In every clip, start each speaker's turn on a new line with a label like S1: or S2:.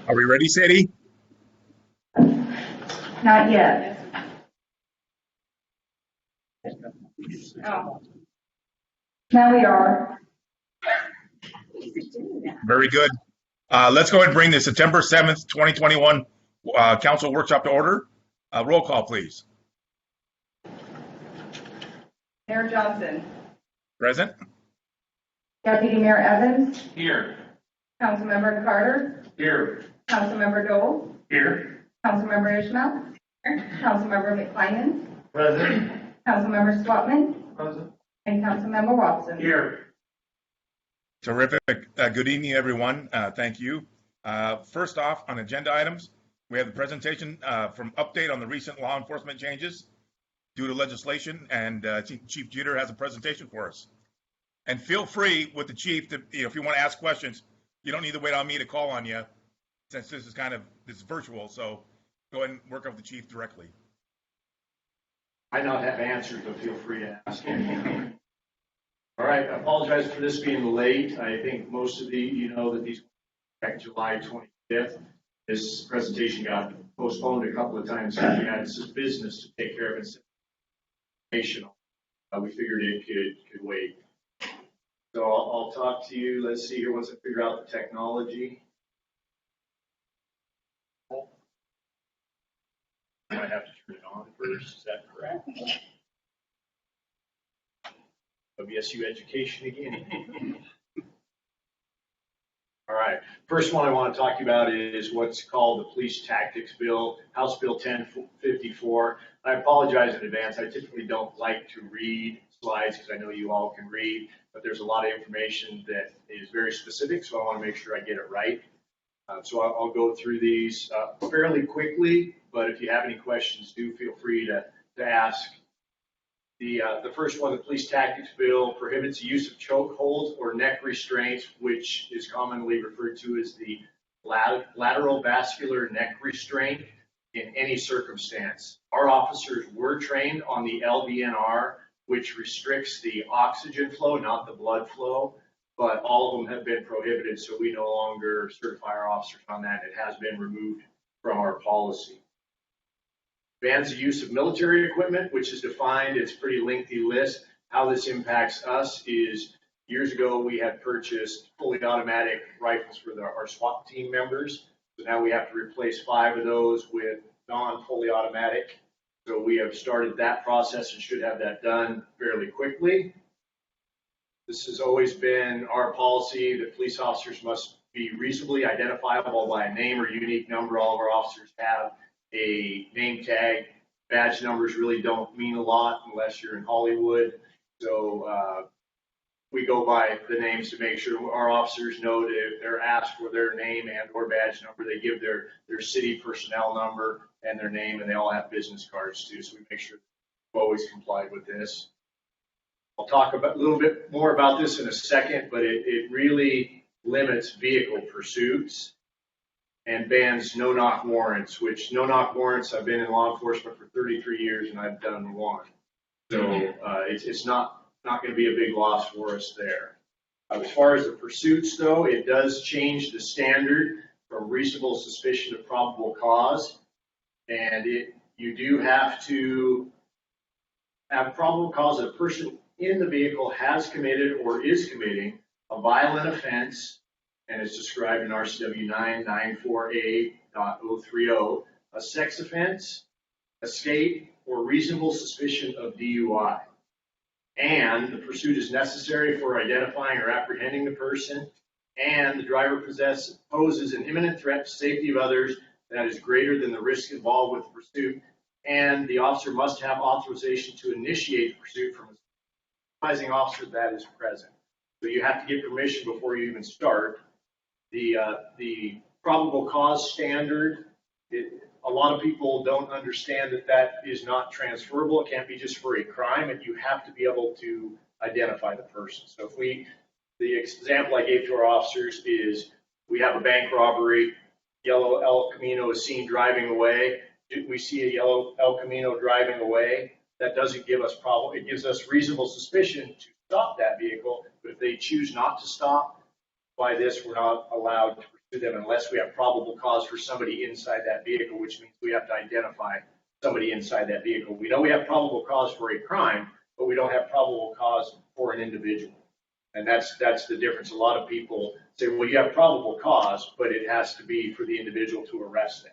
S1: Are we ready, Sadie?
S2: Not yet. Oh. Now we are.
S1: Very good. Let's go ahead and bring the September 7th, 2021 council workshop to order. Roll call, please.
S2: Mayor Johnson.
S1: Present.
S2: Deputy Mayor Evans.
S3: Here.
S2: Councilmember Carter.
S3: Here.
S2: Councilmember Dole.
S3: Here.
S2: Councilmember Ishmael. Councilmember McClymon.
S3: Present.
S2: Councilmember Swatman.
S3: Present.
S2: And Councilmember Watson.
S3: Here.
S1: Terrific. Good evening, everyone. Thank you. First off, on agenda items, we have the presentation from update on the recent law enforcement changes due to legislation, and Chief Jeter has a presentation for us. And feel free with the chief to, if you want to ask questions, you don't need to wait on me to call on you, since this is virtual. So go ahead and work with the chief directly.
S3: I not have answers, but feel free to ask. All right, I apologize for this being late. I think most of you know that these back July 25th. This presentation got postponed a couple of times because we had some business to take care of. Informational. We figured it could wait. So I'll talk to you. Let's see here once I figure out the technology. I might have to turn it on first. Is that correct? WSU education again. All right. First one I want to talk to you about is what's called the Police Tactics Bill, House Bill 1054. I apologize in advance. I typically don't like to read slides because I know you all can read, but there's a lot of information that is very specific, so I want to make sure I get it right. So I'll go through these fairly quickly, but if you have any questions, do feel free to ask. The first one, the Police Tactics Bill, prohibits the use of chokeholds or neck restraints, which is commonly referred to as the lateral vascular neck restraint, in any circumstance. Our officers were trained on the LVNR, which restricts the oxygen flow, not the blood flow, but all of them have been prohibited, so we no longer certify our officers on that. It has been removed from our policy. Bans the use of military equipment, which is defined. It's a pretty lengthy list. How this impacts us is years ago we had purchased fully automatic rifles for our SWAT team members. So now we have to replace 5 of those with non-fully automatic. So we have started that process and should have that done fairly quickly. This has always been our policy that police officers must be reasonably identifiable by a name or unique number. All of our officers have a name tag. Badge numbers really don't mean a lot unless you're in Hollywood. So we go by the names to make sure our officers know that if they're asked for their name and or badge number, they give their city personnel number and their name, and they all have business cards too. So we make sure we've always complied with this. I'll talk a little bit more about this in a second, but it really limits vehicle pursuits and bans no-knock warrants, which no-knock warrants, I've been in law enforcement for 33 years and I've done one. So it's not going to be a big loss for us there. As far as the pursuits though, it does change the standard from reasonable suspicion to probable cause. And you do have to have probable cause that a person in the vehicle has committed or is committing a violent offense, and it's described in RCW 994A.030, a sex offense, escape, or reasonable suspicion of DUI. And the pursuit is necessary for identifying or apprehending the person, and the driver poses an imminent threat to safety of others that is greater than the risk involved with the pursuit, and the officer must have authorization to initiate the pursuit from a supervising officer that is present. So you have to get permission before you even start. The probable cause standard, a lot of people don't understand that is not transferable. It can't be just for a crime, and you have to be able to identify the person. So the example I gave to our officers is we have a bank robbery, yellow El Camino is seen driving away. We see a yellow El Camino driving away. That doesn't give us problem. It gives us reasonable suspicion to stop that vehicle, but if they choose not to stop, by this, we're not allowed to pursue them unless we have probable cause for somebody inside that vehicle, which means we have to identify somebody inside that vehicle. We know we have probable cause for a crime, but we don't have probable cause for an individual. And that's the difference. A lot of people say, well, you have probable cause, but it has to be for the individual to arrest them.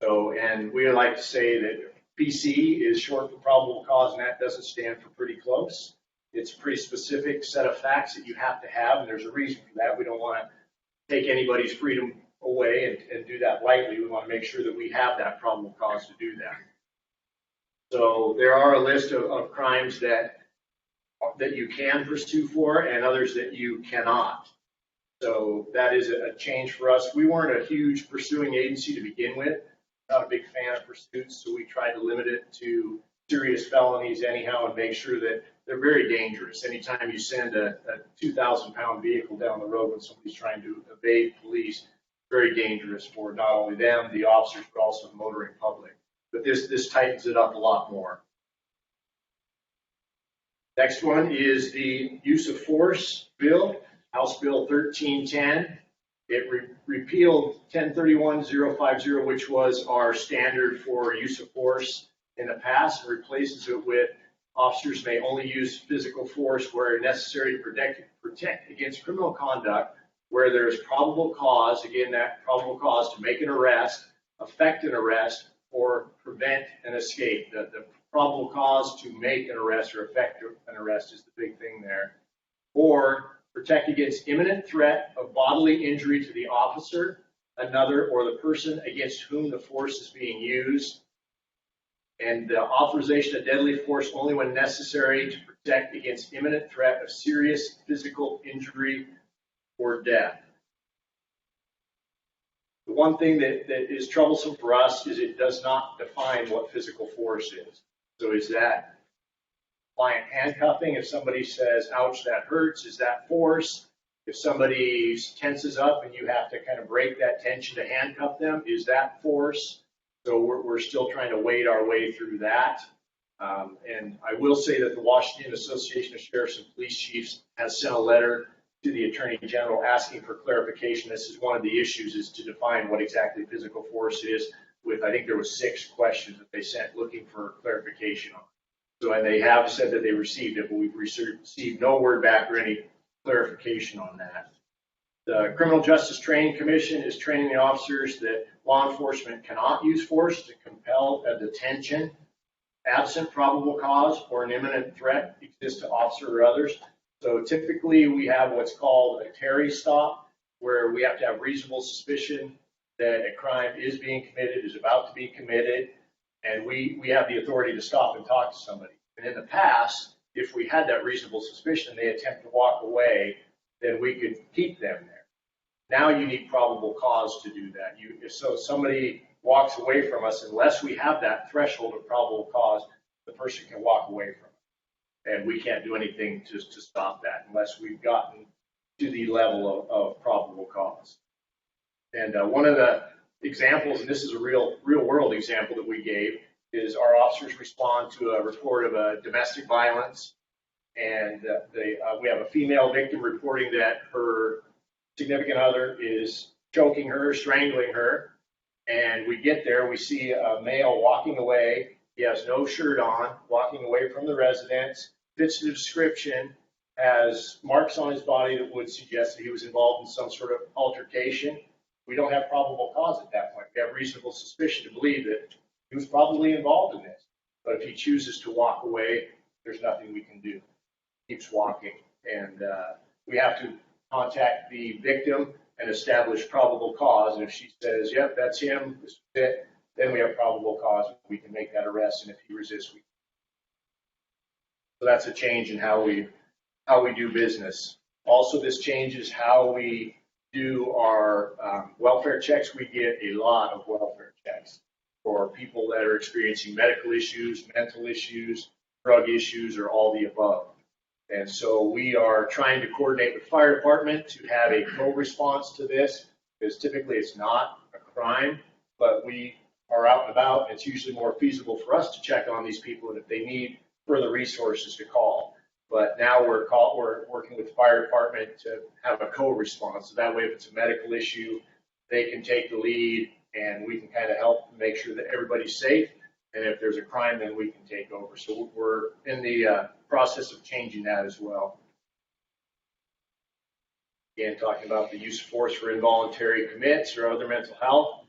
S3: So, and we like to say that PC is short for probable cause, and that doesn't stand for pretty close. It's a pretty specific set of facts that you have to have, and there's a reason for that. We don't want to take anybody's freedom away and do that lightly. We want to make sure that we have that probable cause to do that. So there are a list of crimes that you can pursue for and others that you cannot. So that is a change for us. We weren't a huge pursuing agency to begin with. Not a big fan of pursuits, so we tried to limit it to serious felonies anyhow and make sure that they're very dangerous. Anytime you send a 2,000-pound vehicle down the road when somebody's trying to evade police, very dangerous for not only them, the officers, but also the motoring public. But this tightens it up a lot more. Next one is the use of force bill, House Bill 1310. It repealed 1031-050, which was our standard for use of force in the past, and replaces it with officers may only use physical force where necessary to protect against criminal conduct, where there is probable cause, again, that probable cause to make an arrest, effect an arrest, or prevent an escape. The probable cause to make an arrest or effect an arrest is the big thing there. Or protect against imminent threat of bodily injury to the officer, another, or the person against whom the force is being used. And the authorization of deadly force only when necessary to protect against imminent threat of serious physical injury or death. The one thing that is troublesome for us is it does not define what physical force is. So is that client handcuffing? If somebody says, ouch, that hurts, is that force? If somebody tenses up and you have to kind of break that tension to handcuff them, is that force? So we're still trying to wade our way through that. And I will say that the Washington Association of Sheriffs and Police Chiefs has sent a letter to the Attorney General asking for clarification. This is one of the issues, is to define what exactly physical force is. With, I think there was 6 questions that they sent looking for clarification on. So, and they have said that they received it, but we've received no word back or any clarification on that. The Criminal Justice Training Commission is training the officers that law enforcement cannot use force to compel a detention absent probable cause or an imminent threat exists to officer or others. So typically we have what's called a Terry stop, where we have to have reasonable suspicion that a crime is being committed, is about to be committed, and we have the authority to stop and talk to somebody. And in the past, if we had that reasonable suspicion and they attempt to walk away, then we could keep them there. Now you need probable cause to do that. So somebody walks away from us, unless we have that threshold of probable cause, the person can walk away from it. And we can't do anything to stop that unless we've gotten to the level of probable cause. And one of the examples, and this is a real world example that we gave, is our officers respond to a report of a domestic violence. And we have a female victim reporting that her significant other is choking her, strangling her. And we get there, we see a male walking away. He has no shirt on, walking away from the residence, fits the description, has marks on his body that would suggest that he was involved in some sort of altercation. We don't have probable cause at that point. We have reasonable suspicion to believe that he was probably involved in this. But if he chooses to walk away, there's nothing we can do. He keeps walking. And we have to contact the victim and establish probable cause. And if she says, yep, that's him, this is it, then we have probable cause. We can make that arrest. And if he resists, we can. So that's a change in how we do business. Also, this changes how we do our welfare checks. We get a lot of welfare checks for people that are experiencing medical issues, mental issues, drug issues, or all the above. And so we are trying to coordinate with fire department to have a co-response to this, because typically it's not a crime, but we are out and about. It's usually more feasible for us to check on these people, and if they need further resources, to call. But now we're working with the fire department to have a co-response. So that way, if it's a medical issue, they can take the lead and we can kind of help make sure that everybody's safe. And if there's a crime, then we can take over. So we're in the process of changing that as well. Again, talking about the use of force for involuntary commits or other mental health.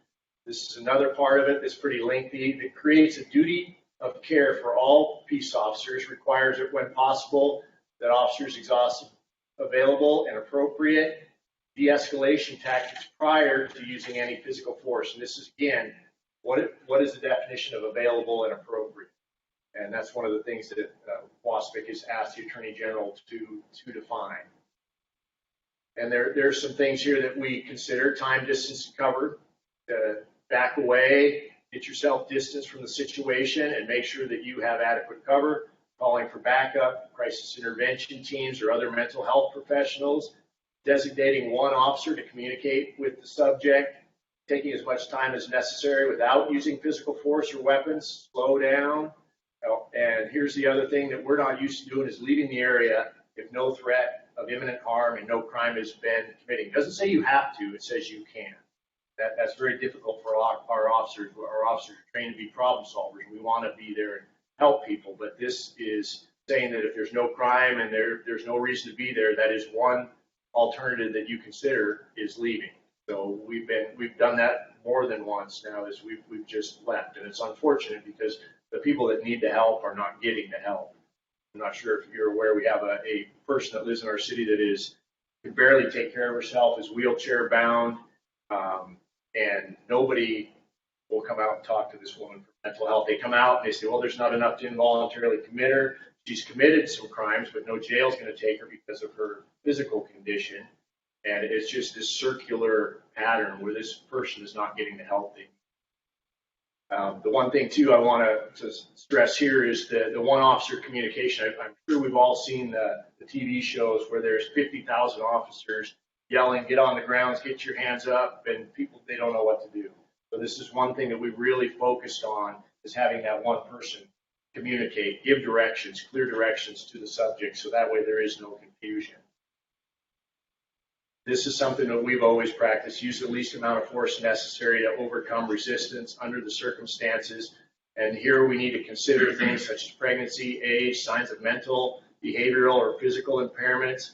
S3: This is another part of it that's pretty lengthy. It creates a duty of care for all peace officers, requires it when possible that officers exhaust available and appropriate de-escalation tactics prior to using any physical force. And this is, again, what is the definition of available and appropriate? And that's one of the things that WASPIC has asked the Attorney General to define. And there's some things here that we consider: time, distance, cover, back away, get yourself distance from the situation and make sure that you have adequate cover, calling for backup, crisis intervention teams or other mental health professionals, designating one officer to communicate with the subject, taking as much time as necessary without using physical force or weapons, slow down. And here's the other thing that we're not used to doing is leaving the area if no threat of imminent harm and no crime has been committed. It doesn't say you have to, it says you can. That's very difficult for our officers. Our officers are trained to be problem solvers. We want to be there and help people, but this is saying that if there's no crime and there's no reason to be there, that is one alternative that you consider is leaving. So we've done that more than once now as we've just left, and it's unfortunate because the people that need the help are not getting the help. I'm not sure if you're aware, we have a person that lives in our city that can barely take care of herself, is wheelchair bound, and nobody will come out and talk to this woman for mental health. They come out and they say, well, there's not enough to involuntarily commit her. She's committed some crimes, but no jail's going to take her because of her physical condition. And it's just this circular pattern where this person is not getting the help they need. The one thing, too, I want to stress here is the one officer communication. I'm sure we've all seen the TV shows where there's 50,000 officers yelling, get on the grounds, get your hands up, and people, they don't know what to do. So this is one thing that we've really focused on, is having that one person communicate, give directions, clear directions to the subject, so that way there is no confusion. This is something that we've always practiced: use the least amount of force necessary to overcome resistance under the circumstances. And here we need to consider things such as pregnancy, age, signs of mental, behavioral, or physical impairments,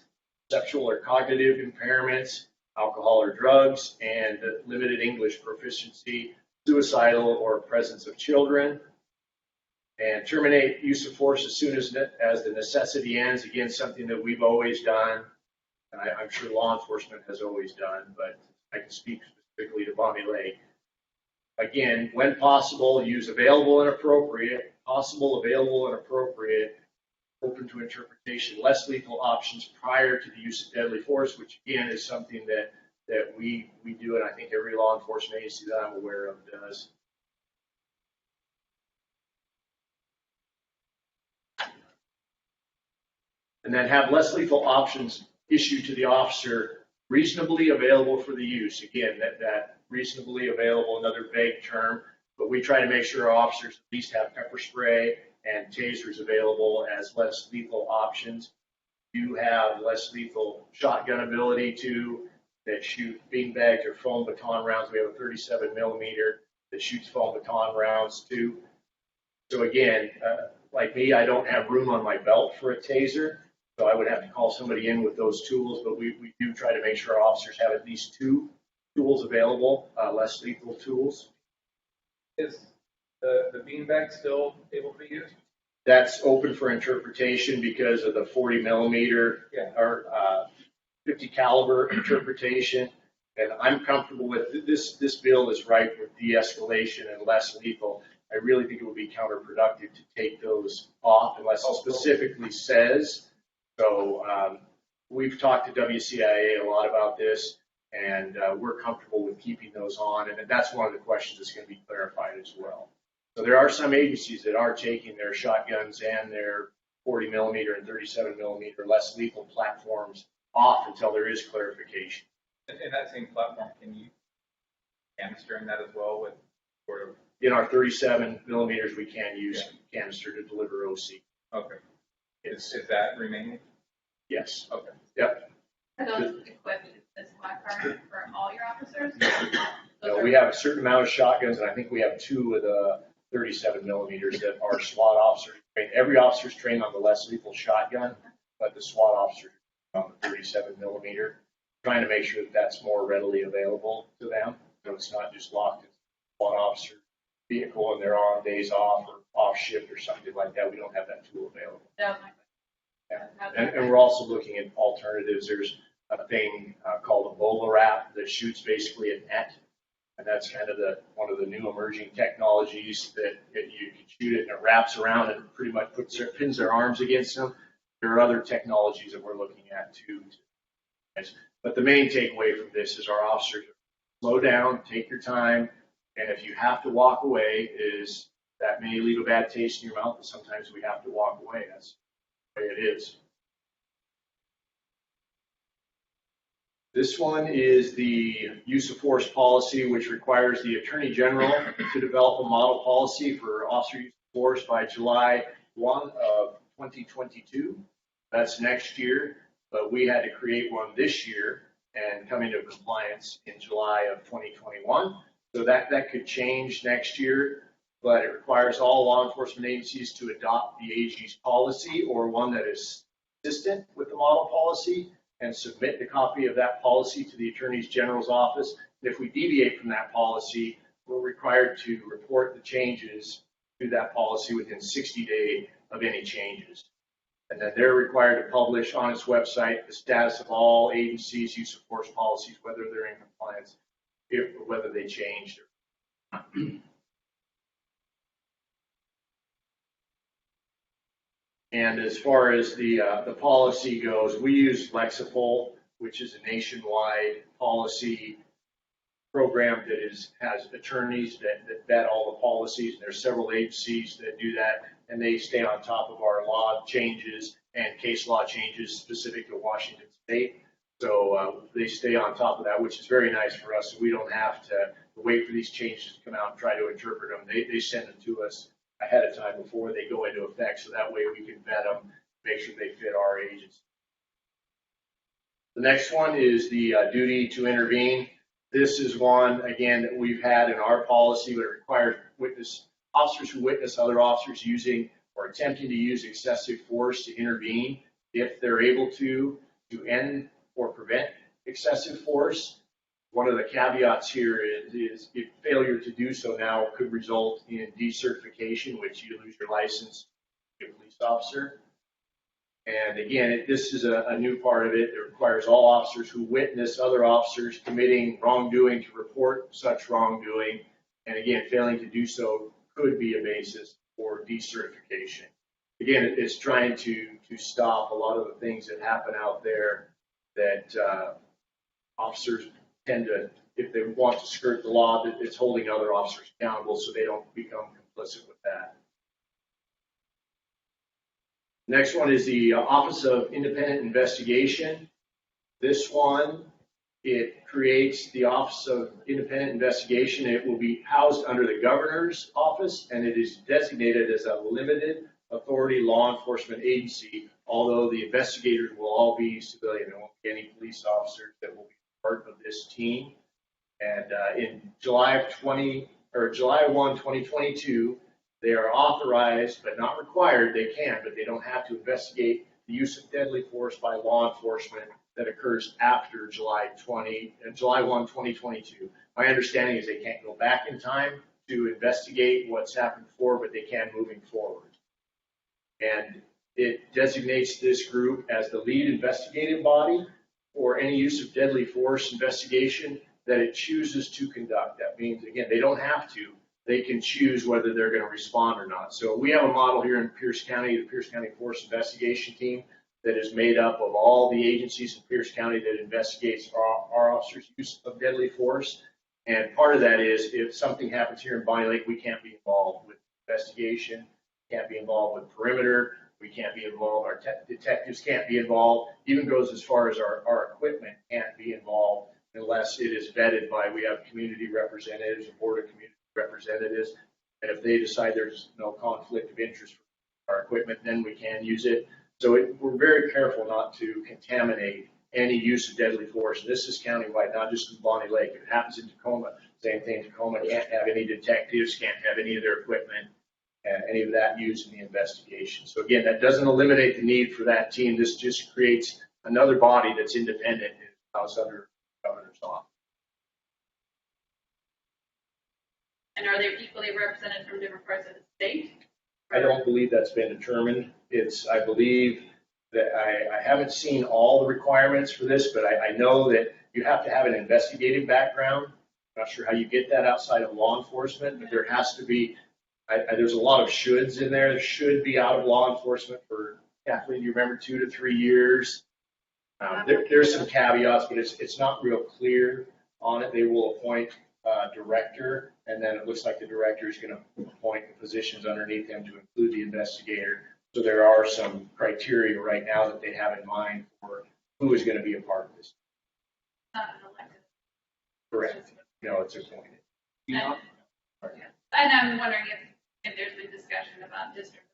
S3: perceptual or cognitive impairments, alcohol or drugs, and limited English proficiency, suicidal or presence of children. And terminate use of force as soon as the necessity ends. Again, something that we've always done. I'm sure law enforcement has always done, but I can speak specifically to Bonnie Lake. Again, when possible, use available and appropriate, possible, available, and appropriate, open to interpretation, less lethal options prior to the use of deadly force, which again is something that we do, and I think every law enforcement agency that I'm aware of does. And then have less lethal options issued to the officer, reasonably available for the use. Again, that reasonably available, another vague term, but we try to make sure our officers at least have pepper spray and tasers available as less lethal options. You have less lethal shotgun ability too, that shoot beanbags or foam baton rounds. We have a 37 millimeter that shoots foam baton rounds too. So again, like me, I don't have room on my belt for a taser, so I would have to call somebody in with those tools, but we do try to make sure our officers have at least 2 tools available, less lethal tools.
S4: Is the beanbag still able to be used?
S3: That's open for interpretation because of the 40 millimeter or 50 caliber interpretation. And I'm comfortable with this. This bill is ripe with de-escalation and less lethal. I really think it would be counterproductive to take those off unless it specifically says. So we've talked to WCIA a lot about this, and we're comfortable with keeping those on. And that's one of the questions that's going to be clarified as well. So there are some agencies that are taking their shotguns and their 40 millimeter and 37 millimeter less lethal platforms off until there is clarification.
S4: In that same platform, can you canister in that as well with sort of?
S3: In our 37 millimeters, we can use canister to deliver OC.
S4: Okay. Is that remaining?
S3: Yes.
S4: Okay.
S3: Yep.
S5: Are those equipped with this black card for all your officers?
S3: No, we have a certain amount of shotguns, and I think we have 2 with 37 millimeters that are SWAT officers. Every officer's trained on the less lethal shotgun, but the SWAT officers are on the 37 millimeter, trying to make sure that that's more readily available to them. So it's not just locked in SWAT officer vehicle and they're on days off or off shift or something like that. We don't have that tool available.
S5: That was my question.
S3: And we're also looking at alternatives. There's a thing called a Ebola wrap that shoots basically a net. And that's kind of one of the new emerging technologies that you can shoot it and it wraps around and pretty much pins their arms against them. There are other technologies that we're looking at too. But the main takeaway from this is our officers slow down, take your time, and if you have to walk away, that may leave a bad taste in your mouth, but sometimes we have to walk away. That's the way it is. This one is the use of force policy, which requires the Attorney General to develop a model policy for officer use of force by July 1 of 2022. That's next year, but we had to create one this year and come into compliance in July of 2021. So that could change next year, but it requires all law enforcement agencies to adopt the AG's policy or one that is consistent with the model policy and submit the copy of that policy to the Attorney General's office. If we deviate from that policy, we're required to report the changes to that policy within 60 days of any changes. And then they're required to publish on its website the status of all agencies' use of force policies, whether they're in compliance, or whether they changed. And as far as the policy goes, we use Lexipol, which is a nationwide policy program that has attorneys that vet all the policies. And there's several agencies that do that, and they stay on top of our law changes and case law changes specific to Washington State. So they stay on top of that, which is very nice for us. So we don't have to wait for these changes to come out and try to interpret them. They send them to us ahead of time before they go into effect, so that way we can vet them, make sure they fit our agency. The next one is the duty to intervene. This is one, again, that we've had in our policy, but it requires officers who witness other officers using or attempting to use excessive force to intervene, if they're able to end or prevent excessive force. One of the caveats here is if failure to do so now could result in decertification, which you lose your license to be a police officer. And again, this is a new part of it. It requires all officers who witness other officers committing wrongdoing to report such wrongdoing. And again, failing to do so could be a basis for decertification. Again, it's trying to stop a lot of the things that happen out there that officers tend to, if they want to skirt the law, that it's holding other officers accountable so they don't become complicit with that. Next one is the Office of Independent Investigation. This one, it creates the Office of Independent Investigation. It will be housed under the governor's office, and it is designated as a limited authority law enforcement agency, although the investigators will all be civilian. There won't be any police officers that will be part of this team. And in July 1, 2022, they are authorized, but not required. They can, but they don't have to investigate the use of deadly force by law enforcement that occurs after July 1, 2022. My understanding is they can't go back in time to investigate what's happened before, but they can moving forward. And it designates this group as the lead investigative body for any use of deadly force investigation that it chooses to conduct. That means, again, they don't have to. They can choose whether they're going to respond or not. So we have a model here in Pierce County, the Pierce County Force Investigation Team, that is made up of all the agencies in Pierce County that investigates our officers' use of deadly force. And part of that is if something happens here in Bonnie Lake, we can't be involved with investigation, can't be involved with perimeter, we can't be involved, our detectives can't be involved, even goes as far as our equipment can't be involved unless it is vetted by, we have community representatives, a board of community representatives, and if they decide there's no conflict of interest for our equipment, then we can use it. So we're very careful not to contaminate any use of deadly force. This is countywide, not just in Bonnie Lake. If it happens in Tacoma, same thing. Tacoma can't have any detectives, can't have any of their equipment, and any of that used in the investigation. So again, that doesn't eliminate the need for that team. This just creates another body that's independent and housed under the governor's office.
S5: And are they equally represented from different parts of the state?
S3: I don't believe that's been determined. I believe that I haven't seen all the requirements for this, but I know that you have to have an investigative background. I'm not sure how you get that outside of law enforcement, but there has to be, there's a lot of shoulds in there. There should be out of law enforcement for, Kathleen, you remember 2 to 3 years? There's some caveats, but it's not real clear on it. They will appoint a director, and then it looks like the director is going to appoint the positions underneath him to include the investigator. So there are some criteria right now that they have in mind for who is going to be a part of this.
S5: Not an elected.
S3: Correct. No, it's appointed.
S5: And I'm wondering if there's been discussion about districts.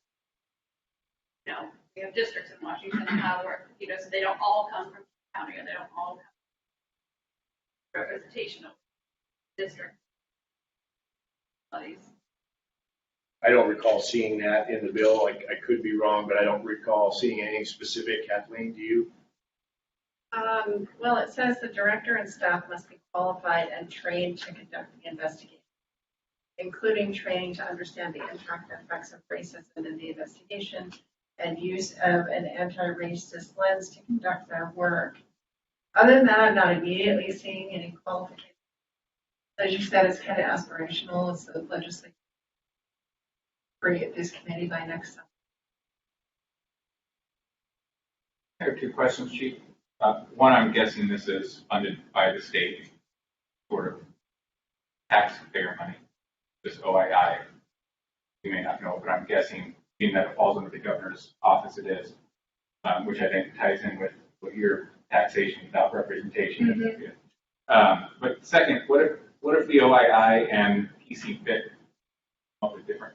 S5: You know, we have districts in Washington, and how it works, you know, so they don't all come from the county, or they don't all come from representational district bodies.
S3: I don't recall seeing that in the bill. I could be wrong, but I don't recall seeing anything specific. Kathleen, do you?
S6: Well, it says the director and staff must be qualified and trained to conduct the investigation, including training to understand the impact and effects of racism in the investigation and use of an anti-racist lens to conduct their work. Other than that, I'm not immediately seeing any qualifications. As you said, it's kind of aspirational. It's the legislature create this committee by next summer.
S4: I have 2 questions, Chief. One, I'm guessing this is funded by the state, sort of taxpayer money, this OII. You may not know, but I'm guessing, being that it falls under the governor's office, it is, which I think ties in with your taxation without representation.
S6: Mm-hmm.
S4: But second, what if the OII and PC fit come up with different?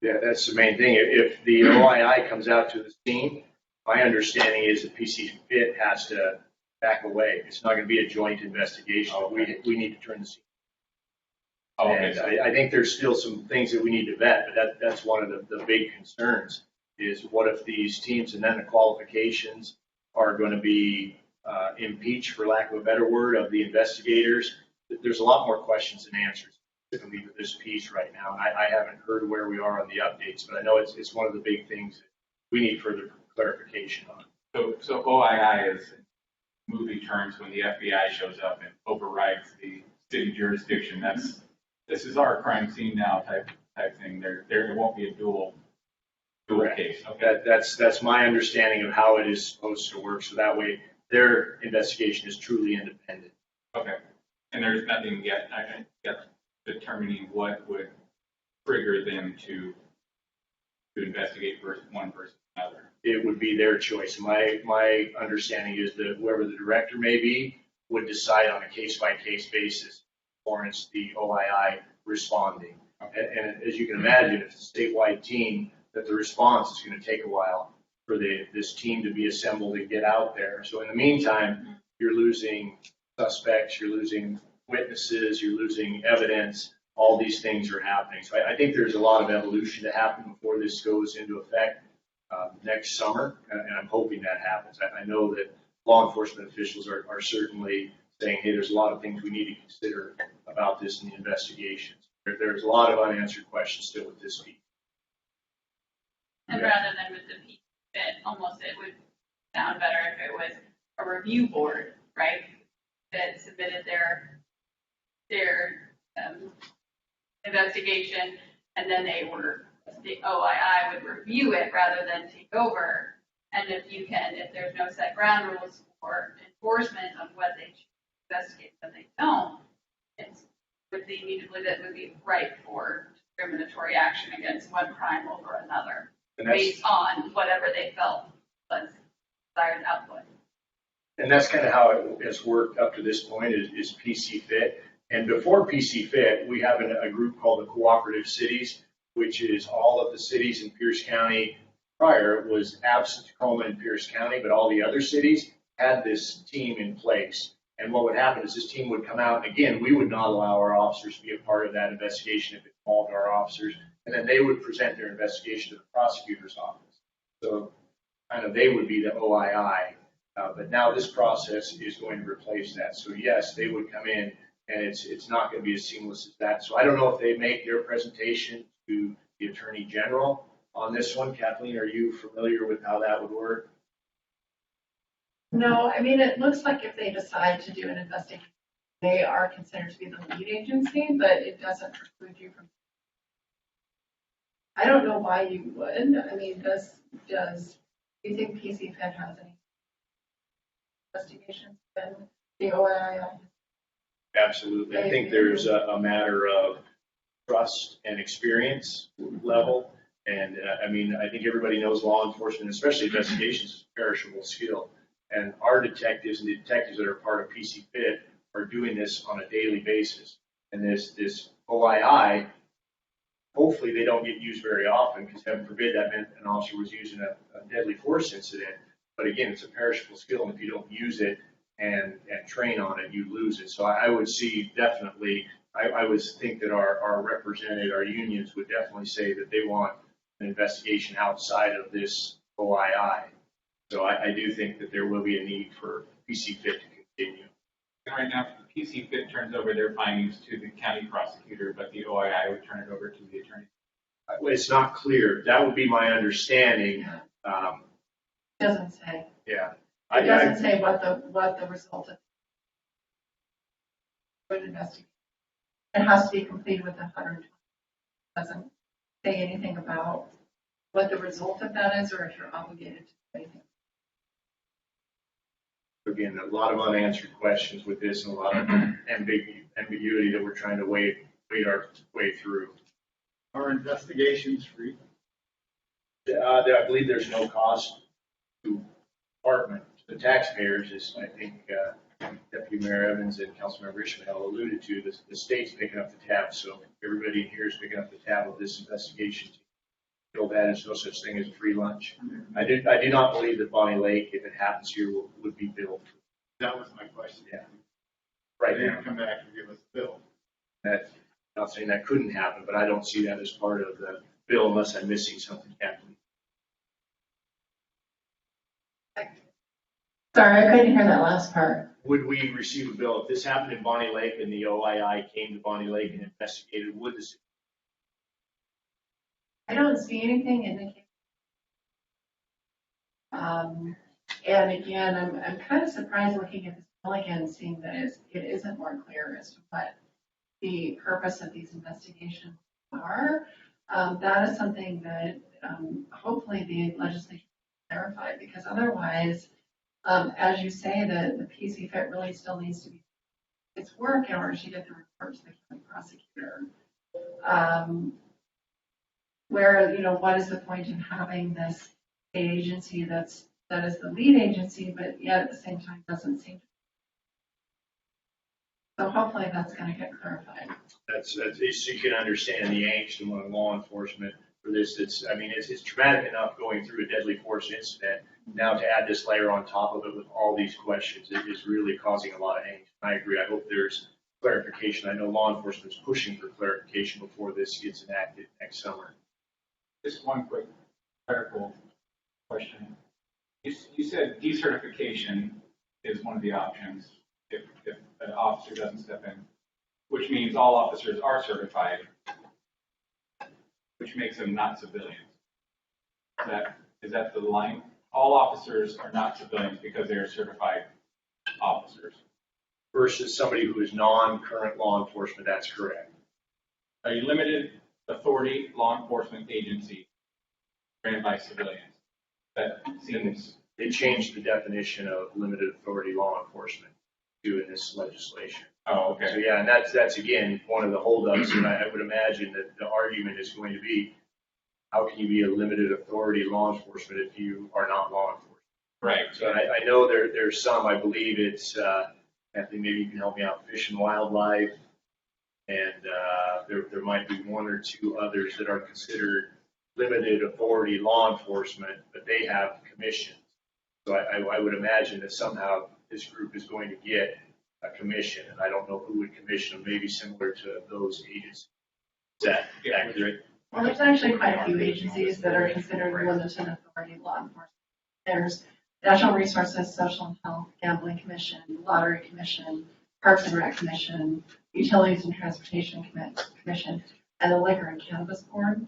S3: Yeah, that's the main thing. If the OII comes out to the scene, my understanding is that PC Fit has to back away. It's not going to be a joint investigation.
S4: Okay.
S3: We need to turn the scene.
S4: Oh, okay.
S3: And I think there's still some things that we need to vet, but that's one of the big concerns is what if these teams and then the qualifications are going to be impeached, for lack of a better word, of the investigators. There's a lot more questions than answers specifically with this piece right now. And I haven't heard where we are on the updates, but I know it's one of the big things that we need further clarification on.
S4: So OII is movie terms when the FBI shows up and overrides the city jurisdiction. This is our crime scene now type thing. There won't be a dual case. Okay.
S3: That's my understanding of how it is supposed to work. So that way their investigation is truly independent.
S4: Okay. And there's nothing yet determining what would trigger them to investigate one versus another.
S3: It would be their choice. My understanding is that whoever the director may be would decide on a case-by-case basis warrants the OII responding. Okay. And as you can imagine, if it's a statewide team, that the response is going to take a while for this team to be assembled and get out there. So in the meantime, you're losing suspects, you're losing witnesses, you're losing evidence. All these things are happening. So I think there's a lot of evolution to happen before this goes into effect next summer, and I'm hoping that happens. I know that law enforcement officials are certainly saying, hey, there's a lot of things we need to consider about this in the investigations. There's a lot of unanswered questions still with this piece.
S5: And rather than with the piece fit, almost it would sound better if it was a review board, right? That submitted their investigation, and then the OII would review it rather than take over. And if there's no set ground rules for enforcement of what they should investigate, but they don't, it would be immediately that would be ripe for discriminatory action against one crime over another, based on whatever they felt was desired output.
S3: And that's kind of how it has worked up to this point is PC Fit. And before PC Fit, we have a group called the Cooperative Cities, which is all of the cities in Pierce County prior, it was absent Tacoma and Pierce County, but all the other cities had this team in place. And what would happen is this team would come out, and again, we would not allow our officers to be a part of that investigation if it involved our officers, and then they would present their investigation to the prosecutor's office. So kind of they would be the OII, but now this process is going to replace that. So yes, they would come in, and it's not going to be as seamless as that. So I don't know if they make their presentation to the Attorney General on this one. Kathleen, are you familiar with how that would work?
S6: No, I mean, it looks like if they decide to do an investigation, they are considered to be the lead agency, but it doesn't preclude you from. I don't know why you would. I mean, do you think PC Fit has any investigations in the OII?
S3: Absolutely. I think there's a matter of trust and experience level. And I mean, I think everybody knows law enforcement, especially investigations, is a perishable skill. And our detectives and the detectives that are part of PC Fit are doing this on a daily basis. And this OII, hopefully they don't get used very often, because heaven forbid that meant an officer was using a deadly force incident. But again, it's a perishable skill, and if you don't use it and train on it, you lose it. So I would see definitely, I would think that our represented, our unions would definitely say that they want an investigation outside of this OII. So I do think that there will be a need for PC Fit to continue.
S4: And right now, PC Fit turns over their findings to the county prosecutor, but the OII would turn it over to the attorney.
S3: It's not clear. That would be my understanding.
S6: Doesn't say.
S3: Yeah.
S6: It doesn't say what the result of an investigation. It has to be completed within 120. Doesn't say anything about what the result of that is, or if you're obligated to do anything.
S3: Again, a lot of unanswered questions with this, and a lot of ambiguity that we're trying to wade our way through.
S7: Are investigations free?
S3: I believe there's no cost to department, to the taxpayers, as I think Deputy Mayor Evans and Councilmember Ishmael alluded to. The state's picking up the tab, so everybody in here is picking up the tab of this investigation. Feel bad, there's no such thing as a free lunch. I do not believe that Bonnie Lake, if it happens here, would be billed.
S7: That was my question.
S3: Yeah. Right
S7: They
S3: now.
S7: didn't come back and give us a bill.
S3: That, not saying that couldn't happen, but I don't see that as part of the bill unless I'm missing something, Kathleen.
S6: Sorry, I couldn't hear that last part.
S3: Would we receive a bill if this happened in Bonnie Lake and the OII came to Bonnie Lake and investigated? Would the city?
S6: I don't see anything indicating. And again, I'm kind of surprised looking at this bill again, seeing that it isn't more clear as to what the purpose of these investigations are. That is something that hopefully the legislature will clarify, because otherwise, as you say, the PC Fit really still needs to be its work in order to get the report to the county prosecutor. Where, what is the point in having this agency that is the lead agency, but yet at the same time doesn't seem to. So hopefully that's going to get clarified.
S3: That's so you can understand the angst among law enforcement for this. It's traumatic enough going through a deadly force incident. Now to add this layer on top of it with all these questions, it is really causing a lot of angst. I agree. I hope there's clarification. I know law enforcement is pushing for clarification before this gets enacted next summer.
S4: Just one quick clerical question. You said decertification is one of the options if an officer doesn't step in, which means all officers are certified, which makes them not civilians. Is that the line? All officers are not civilians because they are certified officers.
S3: Versus somebody who is non-current law enforcement, that's correct.
S4: A limited authority law enforcement agency ran by civilians. That seems.
S3: They changed the definition of limited authority law enforcement to in this legislation.
S4: Oh, okay.
S3: So yeah, and that's again one of the holdups, and I would imagine that the argument is going to be, how can you be a limited authority law enforcement if you are not law enforcement?
S4: Right.
S3: So I know there's some. I believe it's. Anthony, maybe you can help me out. Fish and Wildlife, and there might be one or two others that are considered limited authority law enforcement, but they have commissions. So I would imagine that somehow this group is going to get a commission, and I don't know who would commission them, maybe similar to those agencies. Is that accurate?
S6: Well, there's actually quite a few agencies that are considered limited authority law enforcement. There's Natural Resources, Social and Health, Gambling Commission, Lottery Commission, Parks and Rec Commission, Utilities and Transportation Commission, and the Liquor and Cannabis Board.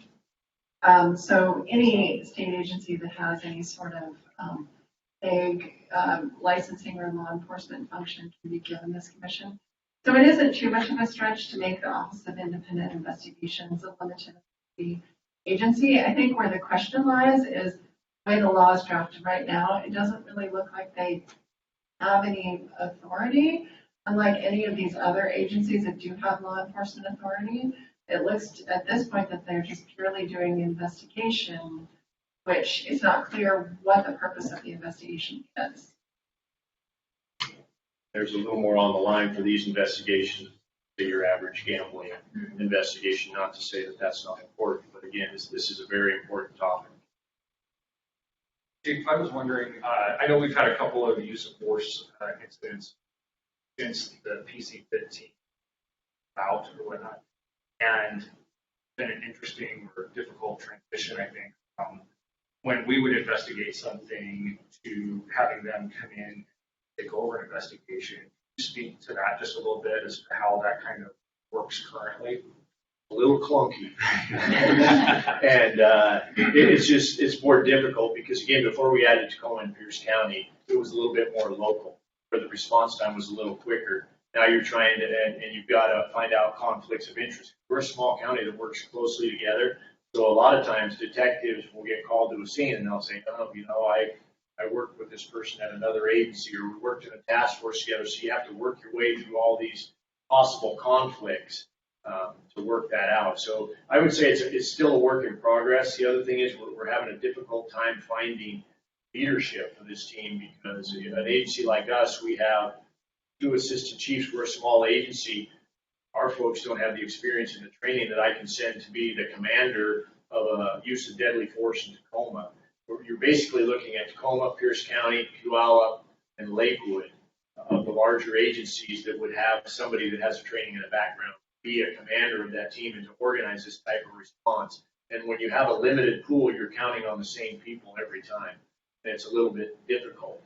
S6: So any state agency that has any sort of big licensing or law enforcement function can be given this commission. So it isn't too much of a stretch to make the Office of Independent Investigations a limited authority agency. I think where the question lies is the way the law is drafted right now. It doesn't really look like they have any authority, unlike any of these other agencies that do have law enforcement authority. It looks at this point that they're just purely doing the investigation, which is not clear what the purpose of the investigation is.
S3: There's a little more on the line for these investigations than your average gambling investigation, not to say that that's not important, but again, this is a very important topic.
S8: Chief, I was wondering, I know we've had a couple of use of force incidents since the PC-15 out or whatnot, and it's been an interesting or difficult transition, I think, when we would investigate something to having them come in and take over an investigation. Can you speak to that just a little bit as to how that kind of works currently?
S3: A little clunky. And it's more difficult because, again, before we added Tacoma and Pierce County, it was a little bit more local, where the response time was a little quicker. Now you're trying to, and you've got to find out conflicts of interest. We're a small county that works closely together. So a lot of times detectives will get called to a scene and they'll say, oh, I worked with this person at another agency, or we worked in a task force together. So you have to work your way through all these possible conflicts to work that out. So I would say it's still a work in progress. The other thing is we're having a difficult time finding leadership for this team because an agency like us, we have 2 assistant chiefs. We're a small agency. Our folks don't have the experience and the training that I can send to be the commander of a use of deadly force in Tacoma. You're basically looking at Tacoma, Pierce County, Puyallup, and Lakewood of the larger agencies that would have somebody that has a training and a background be a commander of that team and to organize this type of response. And when you have a limited pool, you're counting on the same people every time. And it's a little bit difficult.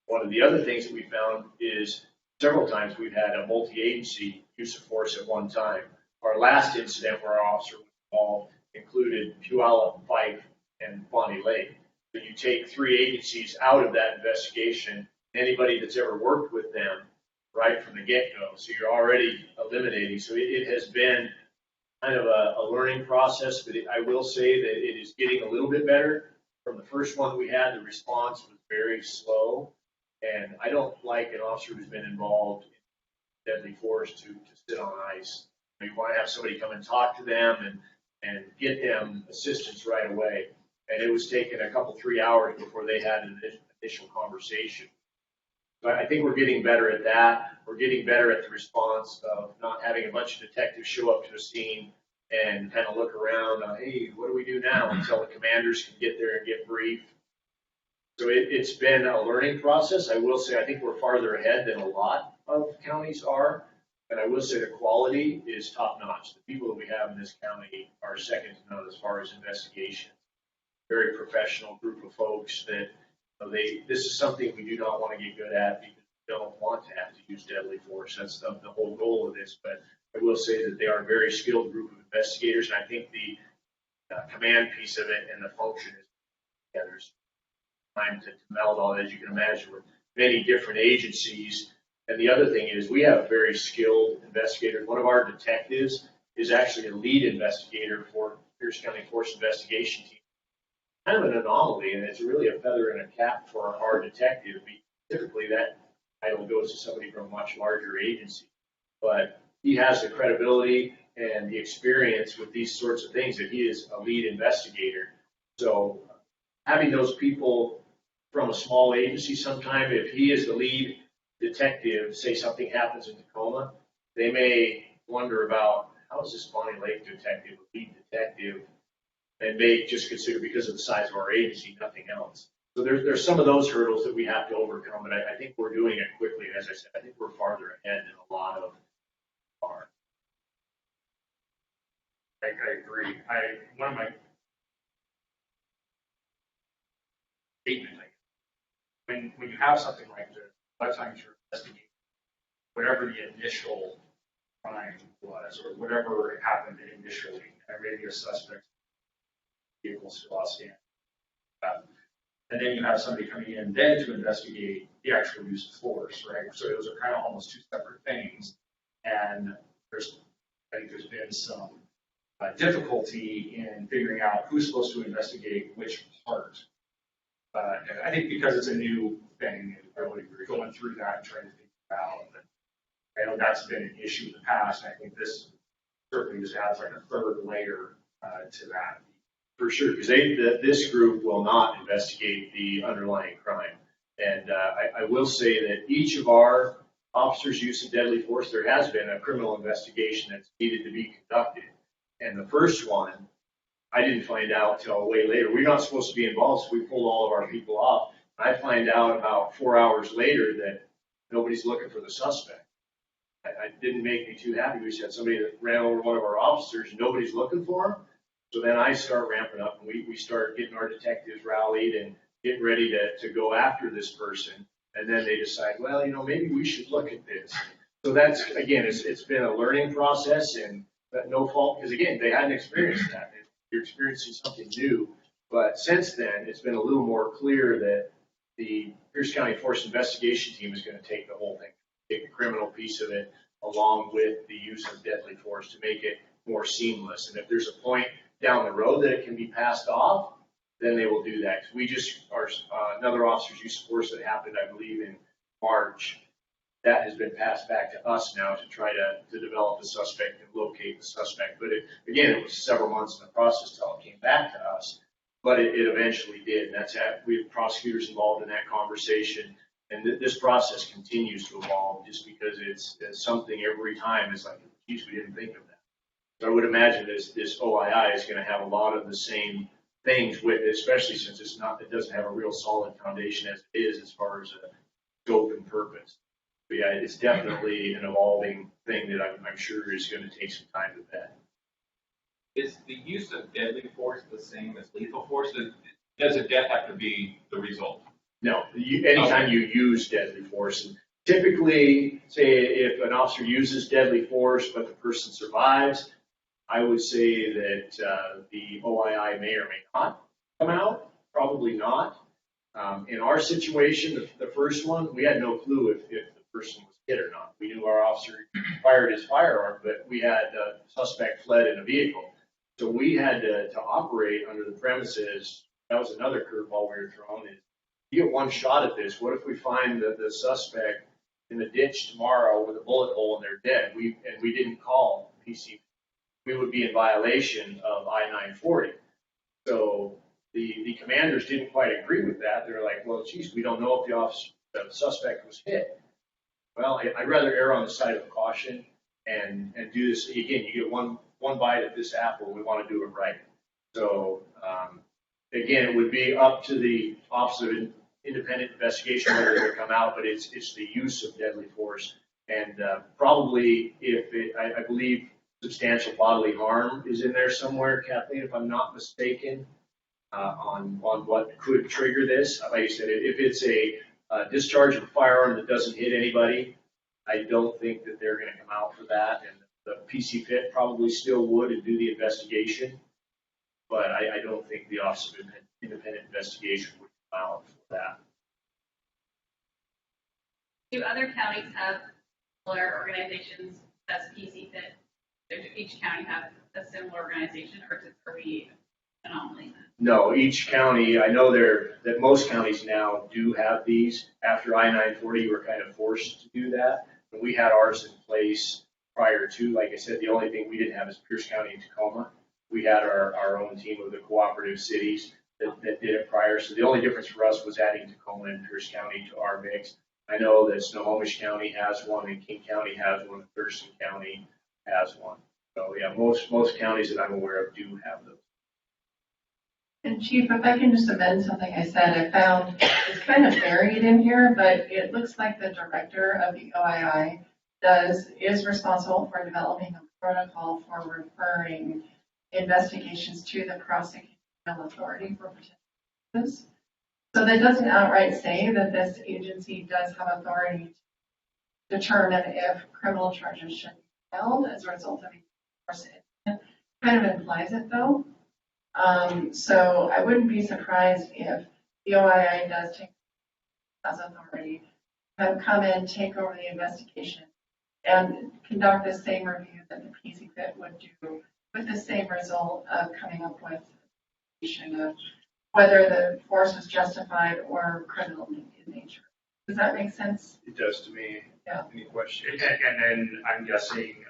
S3: One of the other things that we found is several times we've had a multi-agency use of force at one time. Our last incident where our officer was involved included Puyallup, Fife, and Bonnie Lake. So you take 3 agencies out of that investigation, anybody that's ever worked with them right from the get-go. So you're already eliminating. So it has been kind of a learning process, but I will say that it is getting a little bit better. From the first one we had, the response was very slow. And I don't like an officer who's been involved in deadly force to sit on ice. You want to have somebody come and talk to them and get them assistance right away. And it was taking a couple, 3 hours before they had an initial conversation. But I think we're getting better at that. We're getting better at the response of not having a bunch of detectives show up to a scene and kind of look around, hey, what do we do now? Until the commanders can get there and get briefed. So it's been a learning process. I will say I think we're farther ahead than a lot of counties are. And I will say the quality is top notch. The people that we have in this county are second to none as far as investigation. Very professional group of folks that this is something we do not want to get good at because we don't want to have to use deadly force. That's the whole goal of this. But I will say that they are a very skilled group of investigators. And I think the command piece of it and the function is together. Time to meld all that, as you can imagine, with many different agencies. And the other thing is we have very skilled investigators. One of our detectives is actually a lead investigator for Pierce County Force Investigation Team. Kind of an anomaly, and it's really a feather in a cap for our detective. Typically, that title goes to somebody from a much larger agency. But he has the credibility and the experience with these sorts of things that he is a lead investigator. So having those people from a small agency, sometime if he is the lead detective, say something happens in Tacoma, they may wonder about how is this Bonnie Lake detective, lead detective, and may just consider because of the size of our agency, nothing else. So there's some of those hurdles that we have to overcome, and I think we're doing it quickly. And as I said, I think we're farther ahead than a lot of are.
S8: I agree. One of my statement, when you have something like this, a lot of times you're investigating whatever the initial crime was or whatever happened initially, and maybe a suspect vehicle still outstanding. And then you have somebody coming in then to investigate the actual use of force, right? So those are kind of almost two separate things. And I think there's been some difficulty in figuring out who's supposed to investigate which part. And I think because it's a new thing, and we're going through that and trying to figure it out. But I know that's been an issue in the past. And I think this certainly just adds like a third layer to that.
S3: For sure, because this group will not investigate the underlying crime. And I will say that each of our officers' use of deadly force, there has been a criminal investigation that's needed to be conducted. And the first one, I didn't find out till way later. We're not supposed to be involved, so we pulled all of our people off. I find out about 4 hours later that nobody's looking for the suspect. I didn't make me too happy. We had somebody that ran over one of our officers, nobody's looking for him. So then I start ramping up, and we start getting our detectives rallied and getting ready to go after this person. And then they decide, well, maybe we should look at this. So that's, again, it's been a learning process, and no fault, because again, they hadn't experienced that. You're experiencing something new. But since then, it's been a little more clear that the Pierce County Force Investigation Team is going to take the whole thing, take the criminal piece of it, along with the use of deadly force to make it more seamless. And if there's a point down the road that it can be passed off, then they will do that. We just are another officer's use of force that happened, I believe, in March. That has been passed back to us now to try to develop the suspect and locate the suspect. But it was several months in the process till it came back to us. But it eventually did. And we have prosecutors involved in that conversation. And this process continues to evolve just because it's something every time. It's like, geez, we didn't think of that. So I would imagine this OII is going to have a lot of the same things with it, especially since it doesn't have a real solid foundation as it is as far as a scope and purpose. But yeah, it's definitely an evolving thing that I'm sure is going to take some time to vet.
S4: Is the use of deadly force the same as lethal force? Does a death have to be the result?
S3: No, anytime you use deadly force, and typically, say if an officer uses deadly force but the person survives, I would say that the OII may or may not come out, probably not. In our situation, the first one, we had no clue if the person was hit or not. We knew our officer fired his firearm, but we had a suspect fled in a vehicle. So we had to operate under the premises. That was another curveball we were thrown is, you get one shot at this. What if we find the suspect in the ditch tomorrow with a bullet hole and they're dead? We didn't call PC. We would be in violation of I-940. So the commanders didn't quite agree with that. They were like, well, geez, we don't know if the suspect was hit. Well, I'd rather err on the side of caution and do this. Again, you get one bite at this apple. We want to do it right. So, again, it would be up to the Office of Independent Investigation whether they come out, but it's the use of deadly force. And probably I believe substantial bodily harm is in there somewhere, Kathleen, if I'm not mistaken, on what could trigger this. Like I said, if it's a discharge of a firearm that doesn't hit anybody, I don't think that they're going to come out for that. And the PC Fit probably still would and do the investigation, but I don't think the Office of Independent Investigation would come out for that.
S5: Do other counties have similar organizations as PC Fit? Does each county have a similar organization, or are we anomaly?
S3: No, each county, I know that most counties now do have these. After I-940, we're kind of forced to do that. And we had ours in place prior to, like I said, the only thing we didn't have is Pierce County and Tacoma. We had our own team of the cooperative cities that did it prior. So the only difference for us was adding Tacoma and Pierce County to our mix. I know that Snohomish County has one, and King County has one, and Thurston County has one. So yeah, most counties that I'm aware of do have those.
S6: And Chief, if I can just amend something I said, I found it's kind of buried in here, but it looks like the director of the OII is responsible for developing a protocol for referring investigations to the prosecutorial authority for potential. So that doesn't outright say that this agency does have authority to determine if criminal charges should be filed as a result of a force incident. Kind of implies it though. So I wouldn't be surprised if the OII does take as authority, have come in, take over the investigation, and conduct the same review that the PCFIT would do, with the same result of coming up with of whether the force was justified or criminal in nature. Does that make sense?
S3: It does to me.
S6: Yeah.
S3: Any questions?
S8: And then I'm guessing,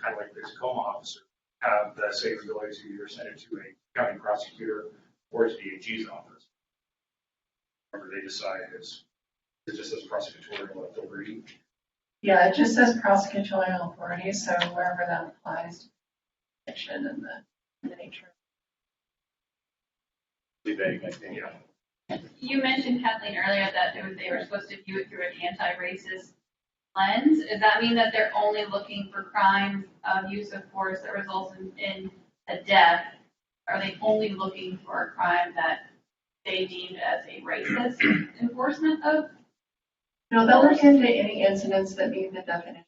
S8: kind of like the Tacoma officer, have the same ability to either send it to a county prosecutor or to the AG's office. Whatever they decide is, it just says prosecutorial authority.
S6: Yeah, it just says prosecutorial authority, so wherever that applies to fiction and the nature.
S3: Vague, I think.
S8: Yeah.
S5: You mentioned, Kathleen, earlier that they were supposed to view it through an anti-racist lens. Does that mean that they're only looking for crimes of use of force that results in a death? Are they only looking for a crime that they deemed as a racist enforcement of?
S6: No, they'll look into any incidents that meet the definition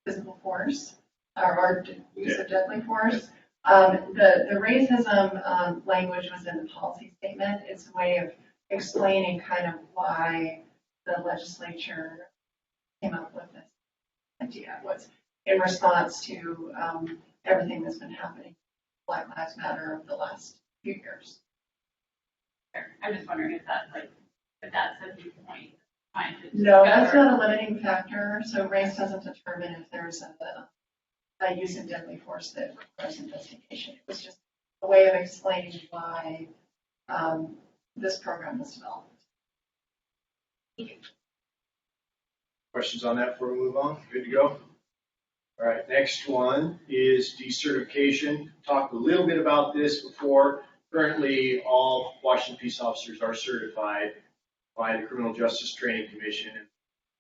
S6: physical force or use of deadly force. The racism language was in the policy statement. It's a way of explaining kind of why the legislature came up with this idea. It was in response to everything that's been happening, Black Lives Matter, over the last few years.
S5: I'm just wondering if that's a viewpoint.
S6: No, that's not a limiting factor. So race doesn't determine if there's a use of deadly force that requires investigation. It was just a way of explaining why this program was developed.
S3: Questions on that before we move on? Good to go? All right, next one is decertification. Talked a little bit about this before. Currently, all Washington peace officers are certified by the Criminal Justice Training Commission, and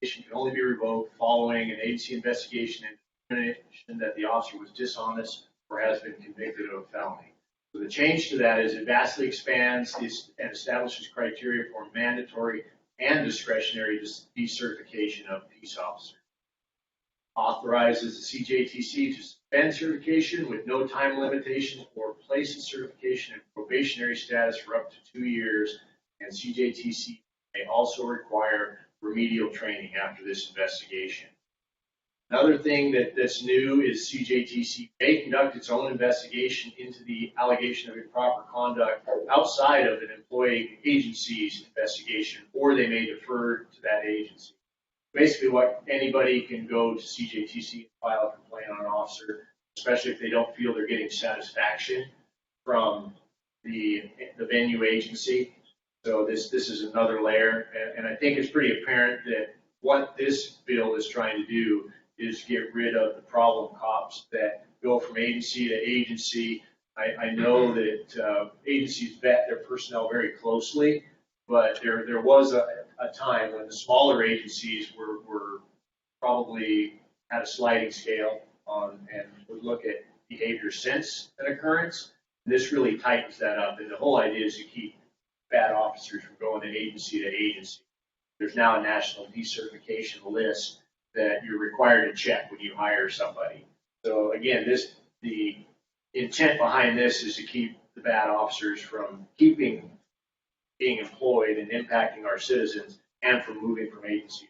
S3: the can only be revoked following an agency investigation and determination that the officer was dishonest or has been convicted of a felony. So the change to that is it vastly expands and establishes criteria for mandatory and discretionary decertification of peace officers. Authorizes the CJTC to suspend certification with no time limitation or places certification in probationary status for up to 2 years, and CJTC may also require remedial training after this investigation. Another thing that's new is CJTC may conduct its own investigation into the allegation of improper conduct outside of an employee agency's investigation, or they may defer to that agency. Basically, what anybody can go to CJTC and file a complaint on an officer, especially if they don't feel they're getting satisfaction from the venue agency. So this is another layer, and I think it's pretty apparent that what this bill is trying to do is get rid of the problem cops that go from agency to agency. I know that agencies vet their personnel very closely, but there was a time when the smaller agencies were probably at a sliding scale on and would look at behavior since an occurrence. This really tightens that up, and the whole idea is to keep bad officers from going to agency to agency. There's now a national decertification list that you're required to check when you hire somebody. So again, the intent behind this is to keep the bad officers from being employed and impacting our citizens and from moving from agency.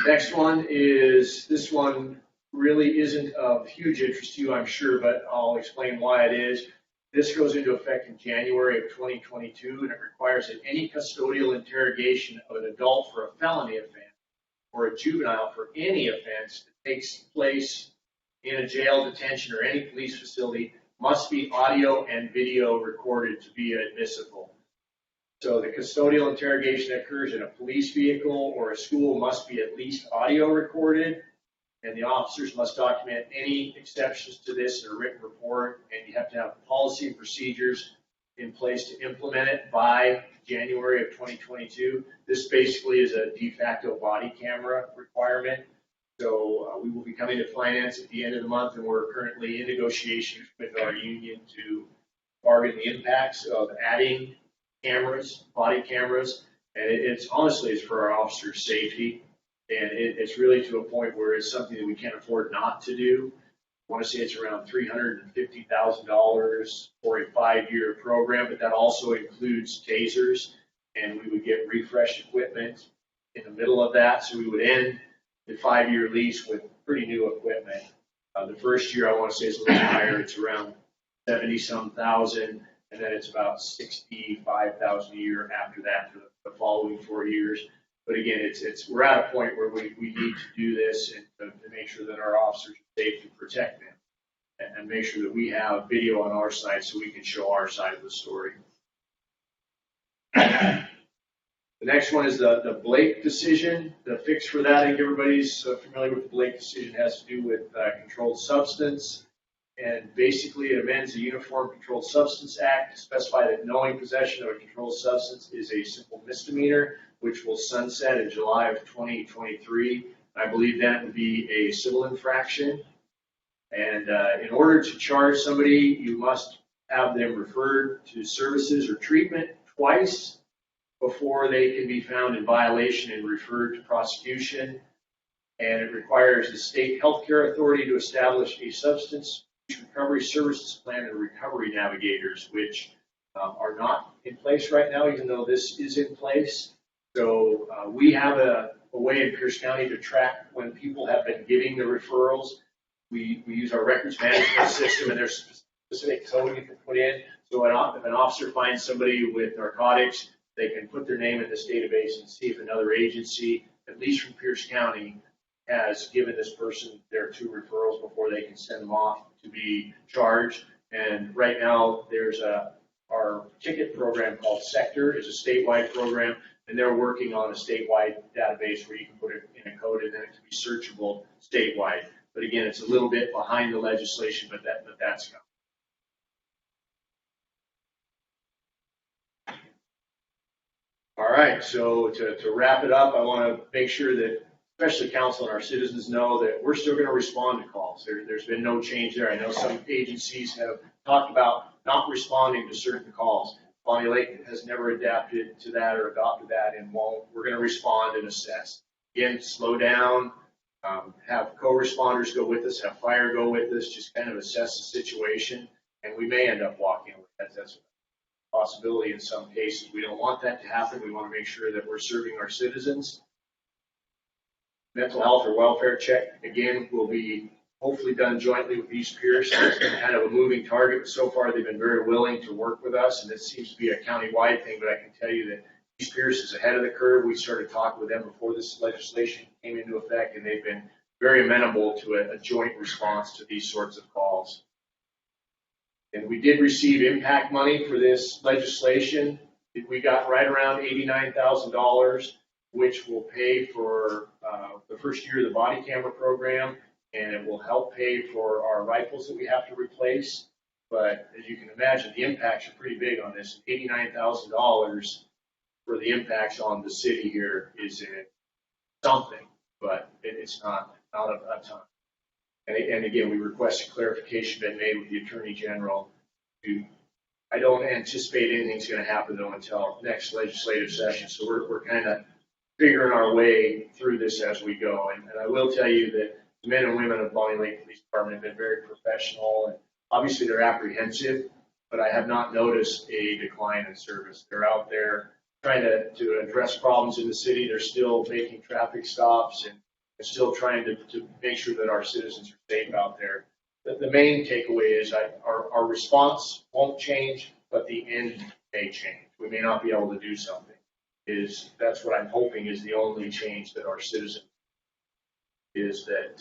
S3: Next one is, this one really isn't of huge interest to you, I'm sure, but I'll explain why it is. This goes into effect in January of 2022, and it requires that any custodial interrogation of an adult for a felony offense or a juvenile for any offense that takes place in a jail, detention, or any police facility must be audio and video recorded to be admissible. So the custodial interrogation that occurs in a police vehicle or a school must be at least audio recorded, and the officers must document any exceptions to this in a written report, and you have to have policy and procedures in place to implement it by January of 2022. This basically is a de facto body camera requirement. So we will be coming to finance at the end of the month, and we're currently in negotiations with our union to bargain the impacts of adding cameras, body cameras, and it's honestly, it's for our officers' safety, and it's really to a point where it's something that we can't afford not to do. I want to say it's around $350,000 for a 5-year program, but that also includes tasers, and we would get refreshed equipment in the middle of that, so we would end the 5-year lease with pretty new equipment. The first year, I want to say it's a little higher, it's around 70-some thousand, and then it's about 65,000 a year after that for the following 4 years. But again, we're at a point where we need to do this and to make sure that our officers are safe to protect them and make sure that we have video on our side so we can show our side of the story. The next one is the Blake decision. The fix for that, I think everybody's familiar with the Blake decision, has to do with controlled substance. And basically it amends the Uniform Controlled Substance Act to specify that knowing possession of a controlled substance is a simple misdemeanor, which will sunset in July of 2023. I believe that would be a civil infraction. And in order to charge somebody, you must have them referred to services or treatment twice before they can be found in violation and referred to prosecution. And it requires the state healthcare authority to establish a substance recovery services plan and recovery navigators, which are not in place right now, even though this is in place. So we have a way in Pierce County to track when people have been giving the referrals. We use our records management system, and there's specific code you can put in. So if an officer finds somebody with narcotics, they can put their name in this database and see if another agency, at least from Pierce County, has given this person their 2 referrals before they can send them off to be charged. And right now, there's our ticket program called Sector is a statewide program, and they're working on a statewide database where you can put it in a code and then it can be searchable statewide. But again, it's a little bit behind the legislation, but that's coming. All right, so to wrap it up, I want to make sure that especially council and our citizens know that we're still going to respond to calls. There's been no change there. I know some agencies have talked about not responding to certain calls. Bonnie Lake has never adapted to that or adopted that and won't. We're going to respond and assess. Again, slow down, have co-responders go with us, have fire go with us, just kind of assess the situation, and we may end up walking away. That's a possibility in some cases. We don't want that to happen. We want to make sure that we're serving our citizens. Mental health or welfare check, again, will be hopefully done jointly with East Pierce. It's been kind of a moving target, but so far they've been very willing to work with us, and this seems to be a county-wide thing, but I can tell you that East Pierce is ahead of the curve. We started talking with them before this legislation came into effect, and they've been very amenable to a joint response to these sorts of calls. And we did receive impact money for this legislation. We got right around $89,000, which will pay for the first year of the body camera program, and it will help pay for our rifles that we have to replace. But as you can imagine, the impacts are pretty big on this. $89,000 for the impacts on the city here is something, but it's not a ton. And again, we request a clarification been made with the Attorney General. I don't anticipate anything's going to happen though until next legislative session. So we're kind of figuring our way through this as we go. And I will tell you that the men and women of Bonnie Lake Police Department have been very professional, and obviously they're apprehensive, but I have not noticed a decline in service. They're out there trying to address problems in the city. They're still making traffic stops and still trying to make sure that our citizens are safe out there. The main takeaway is our response won't change, but the end may change. We may not be able to do something. That's what I'm hoping is the only change that our citizens is that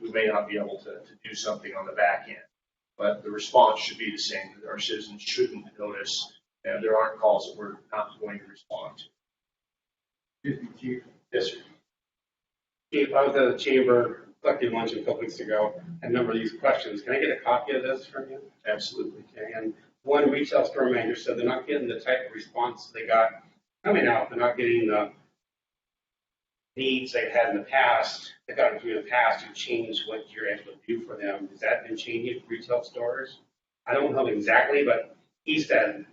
S3: we may not be able to do something on the back end, but the response should be the same. Our citizens shouldn't notice And there aren't calls that we're not going to respond to.
S7: Chief,
S3: Yes, sir.
S9: Chief, I was at the chamber collecting lunch a couple weeks ago, and a number of these questions. Can I get a copy of this from you?
S3: Absolutely.
S9: Okay, and one retail store manager said they're not getting the type of response they got coming out. They're not getting the needs they've had in the past. They've gotten through in the past to change what you're able to do for them. Has that been changing for retail stores? I don't know exactly, but he said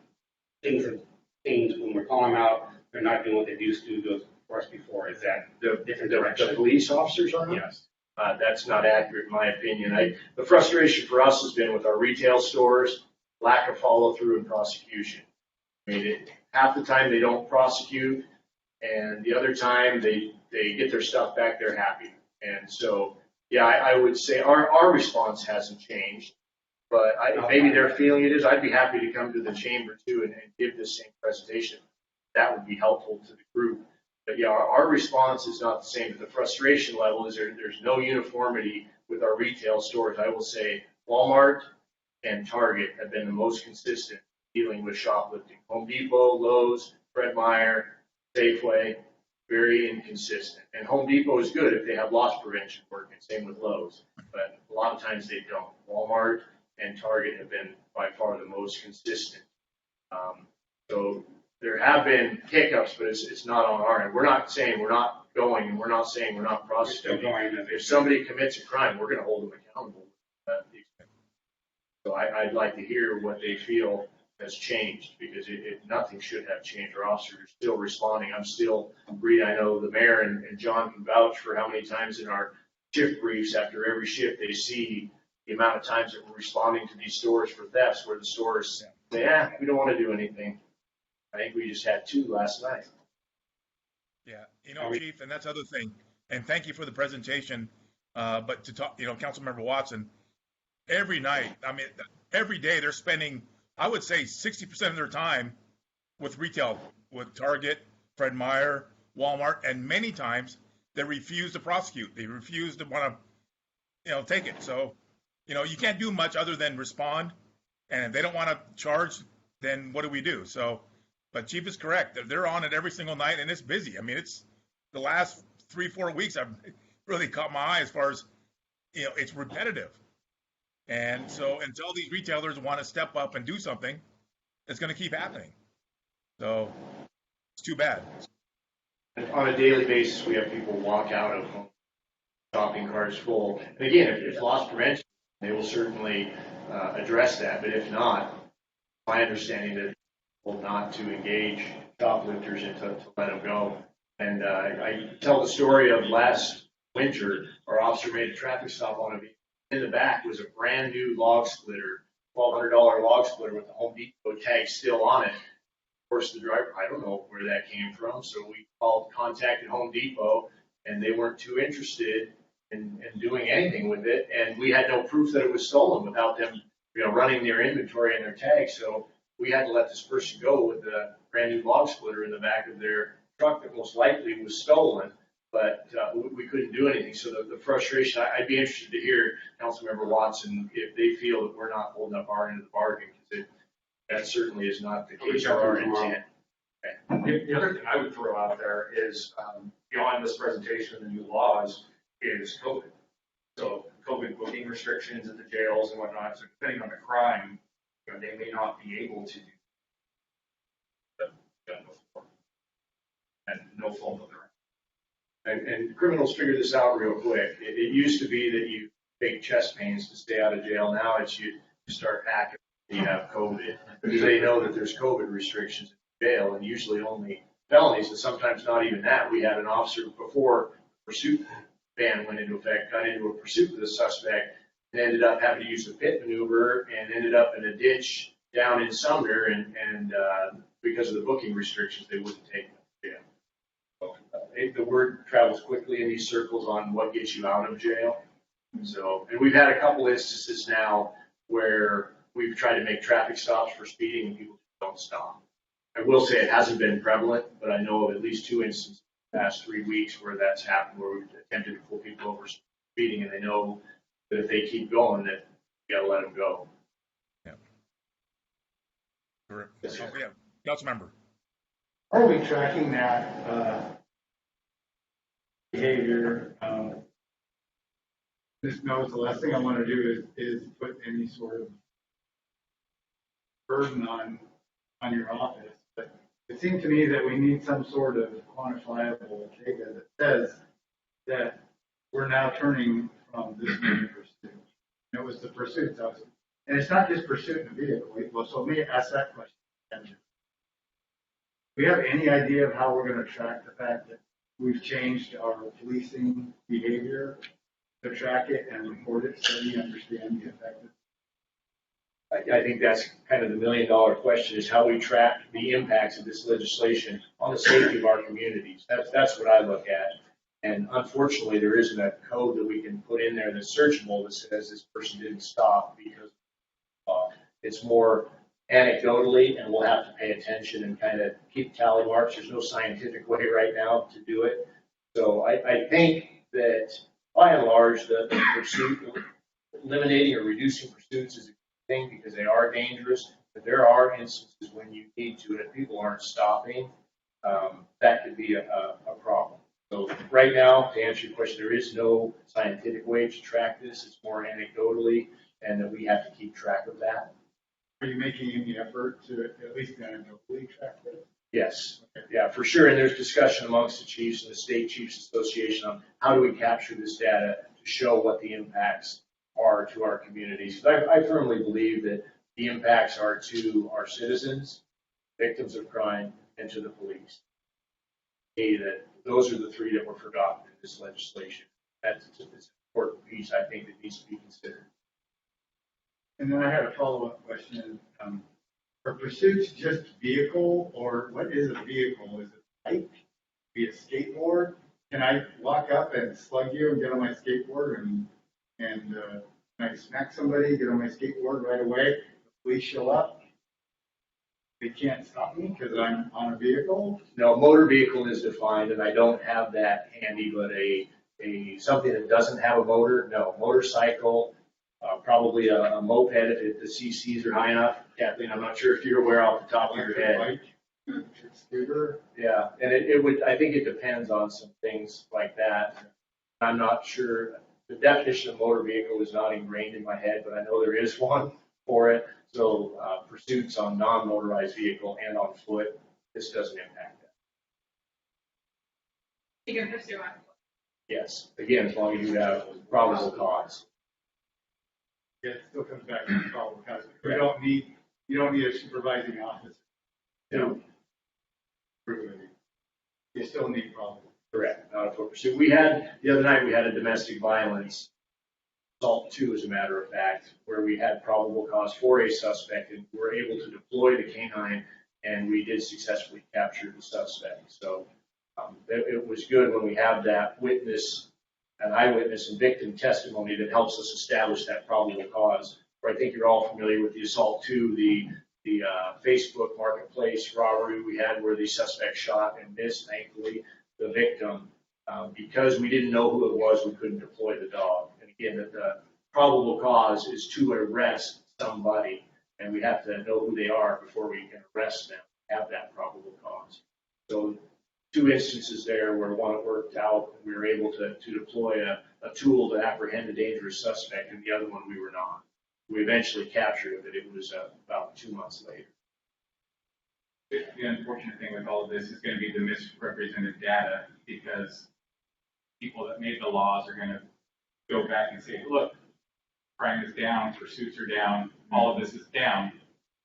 S9: things have changed when we're calling them out. They're not doing what they used to do for us before. Is that
S3: The
S9: different
S3: The
S9: direction?
S3: police officers are not?
S9: Yes.
S3: That's not accurate in my opinion. The frustration for us has been with our retail stores, lack of follow through and prosecution. I mean, half the time they don't prosecute, and the other time they get their stuff back, they're happy. And so, yeah, I would say our response hasn't changed, but maybe their feeling it is. I'd be happy to come to the chamber too and give this same presentation. That would be helpful to the group. But yeah, our response is not the same. But the frustration level is there's no uniformity with our retail stores. I will say Walmart and Target have been the most consistent dealing with shoplifting. Home Depot, Lowe's, Fred Meyer, Safeway, very inconsistent. And Home Depot is good if they have loss prevention working, same with Lowe's. But a lot of times they don't. Walmart and Target have been by far the most consistent. So there have been hiccups, but it's not on our end. We're not saying we're not going, and we're not saying we're not prosecuting. If somebody commits a crime, we're going to hold them accountable. So I'd like to hear what they feel has changed, because nothing should have changed. Our officers are still responding. I'm still, Reed, I know the mayor and John can vouch for how many times in our shift briefs after every shift they see the amount of times that we're responding to these stores for thefts, where the stores say, we don't want to do anything. I think we just had 2 last night.
S1: Yeah, Chief, and that's the other thing. And thank you for the presentation. But to talk, Councilmember Watson, every night, every day they're spending, I would say 60% of their time with retail, with Target, Fred Meyer, Walmart, and many times they refuse to prosecute. They refuse to want to, take it. So, you can't do much other than respond. And if they don't want to charge, then what do we do? So, but Chief is correct. They're on it every single night, and it's busy. It's the last 3-4 weeks I've really caught my eye as far as, it's repetitive. And so until these retailers want to step up and do something, it's going to keep happening. So it's too bad.
S3: On a daily basis, we have people walk out of home, shopping carts full. And again, if loss prevention, they will certainly address that. But if not, my understanding is not to engage shoplifters and to let them go. And I tell the story of last winter, our officer made a traffic stop on a vehicle. In the back was a brand new log splitter, $1,200 log splitter with the Home Depot tag still on it. Of course, the driver, I don't know where that came from, so we contacted Home Depot, and they weren't too interested in doing anything with it. And we had no proof that it was stolen without them, running their inventory and their tags. So we had to let this person go with the brand new log splitter in the back of their truck that most likely was stolen. But we couldn't do anything. So the frustration, I'd be interested to hear Councilmember Watson if they feel that we're not holding up our end of the bargain, because that certainly is not the case or our intent.
S8: The other thing I would throw out there is, beyond this presentation and the new laws, is COVID. So COVID booking restrictions at the jails and whatnot. So depending on the crime, they may not be able to do that done before. And no fault of their own.
S3: And criminals figure this out real quick. It used to be that you take chest pains to stay out of jail. Now it's you start hacking when you have COVID, because they know that there's COVID restrictions in jail, and usually only felonies, and sometimes not even that. We had an officer before pursuit ban went into effect, got into a pursuit with a suspect, and ended up having to use the pit maneuver, and ended up in a ditch down in Sumner, and because of the booking restrictions, they wouldn't take him to jail. The word travels quickly in these circles on what gets you out of jail. So, and we've had a couple instances now where we've tried to make traffic stops for speeding and people don't stop. I will say it hasn't been prevalent, but I know of at least 2 instances in the past 3 weeks where that's happened, where we've attempted to pull people over speeding, and they know that if they keep going, that you got to let them go.
S1: Terrific.
S3: Yes, sir.
S1: Yeah, Councilmember.
S7: Are we tracking that behavior? Just knows the last thing I want to do is put any sort of burden on your office. But it seemed to me that we need some sort of quantifiable data that says that we're now turning from this many pursuits. It was the pursuits. And it's not just pursuit in a vehicle. Well, so let me ask that question. Do we have any idea of how we're going to track the fact that we've changed our policing behavior to track it and report it so we understand the effect?
S3: I think that's kind of the $1 million question, is how we track the impacts of this legislation on the safety of our communities. That's what I look at. And unfortunately, there isn't a code that we can put in there that's searchable that says this person didn't stop because it's more anecdotally, and we'll have to pay attention and kind of keep tally marks. There's no scientific way right now to do it. So I think that by and large, the pursuit, eliminating or reducing pursuits is a thing because they are dangerous, but there are instances when you need to, and if people aren't stopping, that could be a problem. So right now, to answer your question, there is no scientific way to track this. It's more anecdotally, and that we have to keep track of that.
S7: Are you making any effort to at least anecdotally track this?
S3: Yes, yeah, for sure. And there's discussion amongst the chiefs and the State Chiefs Association on how do we capture this data to show what the impacts are to our communities. I firmly believe that the impacts are to our citizens, victims of crime, and to the police. That those are the three that were forgotten in this legislation. That's an important piece, I think, that needs to be considered.
S7: And then I had a follow-up question. Are pursuits just vehicle, or what is a vehicle? Is it a bike? Be a skateboard? Can I walk up and slug you and get on my skateboard and can I smack somebody, get on my skateboard right away? The police show up. They can't stop me because I'm on a vehicle.
S3: No, motor vehicle is defined, and I don't have that handy, but something that doesn't have a motor, no. Motorcycle, probably a moped if the CCs are high enough. Kathleen, I'm not sure if you're aware off the top of your head.
S7: Bike, scooter.
S3: Yeah, and it would, I think it depends on some things like that. I'm not sure. The definition of motor vehicle is not ingrained in my head, but I know there is one for it. So pursuits on non-motorized vehicle and on foot, this doesn't impact that.
S5: You can pursue on.
S3: Yes, again, as long as you have probable cause.
S7: Yeah, it still comes back to the problem because you don't need a supervising officer.
S3: No.
S7: Prove it. You still need probable.
S3: Correct, not a foot pursuit. The other night, we had a domestic violence, assault 2 as a matter of fact, where we had probable cause for a suspect and were able to deploy the canine, and we did successfully capture the suspect. So it was good when we have that witness, an eyewitness and victim testimony that helps us establish that probable cause. Where I think you're all familiar with the assault 2, the Facebook marketplace robbery we had where the suspect shot and missed, thankfully, the victim. Because we didn't know who it was, we couldn't deploy the dog. And again, the probable cause is to arrest somebody, and we have to know who they are before we can arrest them, have that probable cause. So 2 instances there where one worked out, and we were able to deploy a tool to apprehend a dangerous suspect, and the other one we were not. We eventually captured it, but it was about 2 months later.
S4: The unfortunate thing with all of this is going to be the misrepresented data, because people that made the laws are going to go back and say, look, crime is down, pursuits are down, all of this is down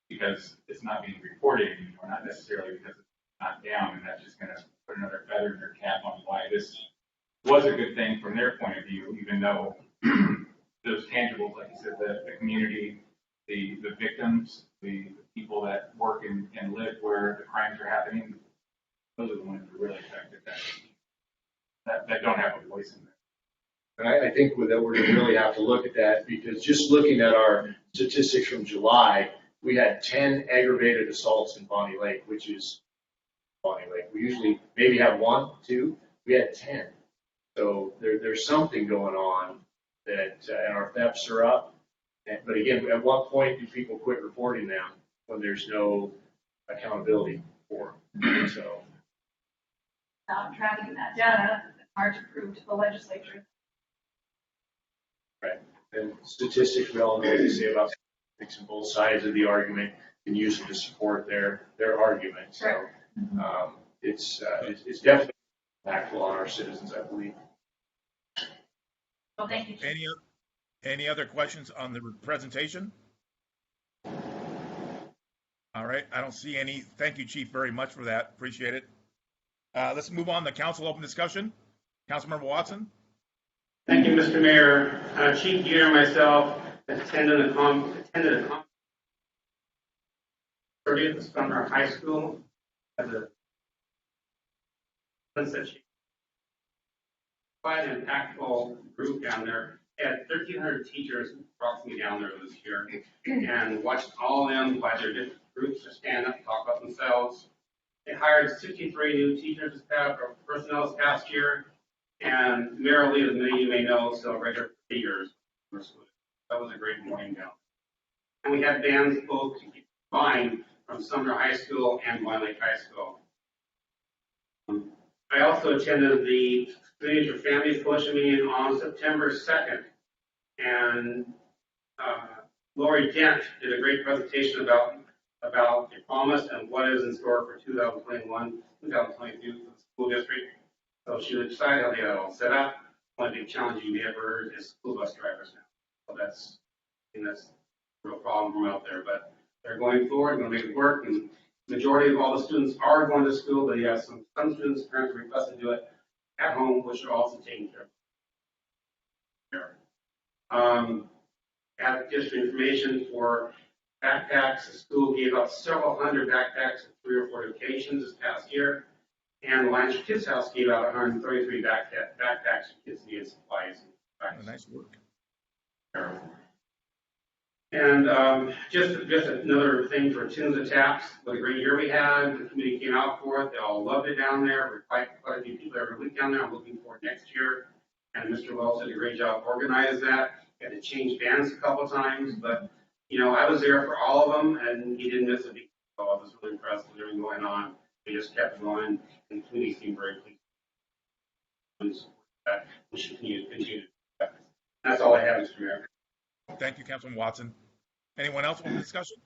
S4: because it's not being reported anymore, not necessarily because it's not down, and that's just going to put another feather in their cap on why this was a good thing from their point of view, even though those tangibles, like you said, the community, the victims, the people that work and live where the crimes are happening, those are the ones that are really affected that don't have a voice in there.
S3: And I think that we're going to really have to look at that, because just looking at our statistics from July, we had 10 aggravated assaults in Bonnie Lake, which is Bonnie Lake. We usually maybe have 1, 2. We had 10. So there's something going on that and our thefts are up. But again, at what point do people quit reporting them?
S8: when there's no accountability for them. So,
S5: Without tracking that data, it's hard to prove to the legislature.
S8: and statistics, we all know what they say about statistics on both sides of the argument and use it to support their argument. So it's definitely impactful on our citizens, I believe.
S5: Well, thank you.
S1: Any other questions on the presentation? All right, I don't see any. Thank you, Chief, very much for that. Appreciate it. Let's move on to council open discussion. Councilmember Watson.
S9: Thank you, Mr. Mayor. Chief Gear and myself attended a conference at Sumner High School as a quite an impactful group down there. They had 1,300 teachers approximately down there this year, and watched all of them by their different groups to stand up and talk about themselves. They hired 63 new teachers or personnel this past year, and Mayor Lee, as many of you may know, celebrated 3 years. That was a great morning down. And we had bands both combined from Sumner High School and Wine Lake High School. I also attended the Community for Families Coalition meeting on September 2nd, and Lori Dent did a great presentation about the promise and what is in store for 2021, 2022 for the school district. So she was excited how they had it all set up. One big challenge you may have heard is school bus drivers now. So that's a real problem from out there, but they're going forward, going to make it work, and the majority of all the students are going to school, but yes, some students, parents request to do it at home, which are also taken care of. At district information for backpacks, the school gave out several hundred backpacks at 3 or 4 locations this past year, and the Lions for Kids House gave out 133 backpacks for kids needed supplies.
S1: Nice work.
S9: And just another thing for Tunes and Taps, what a great year we had. The committee came out for it. They all loved it down there. We're quite a few people every week down there. I'm looking forward to next year. And Mr. Wells did a great job organizing that. Had to change bands a couple times, but I was there for all of them, and he didn't miss a beat. So I was really impressed with everything going on. We just kept going, and the committee seemed very pleased. We should continue. That's all I have, Mr. Mayor.
S1: Thank you, Councilman Watson. Anyone else want to discussion?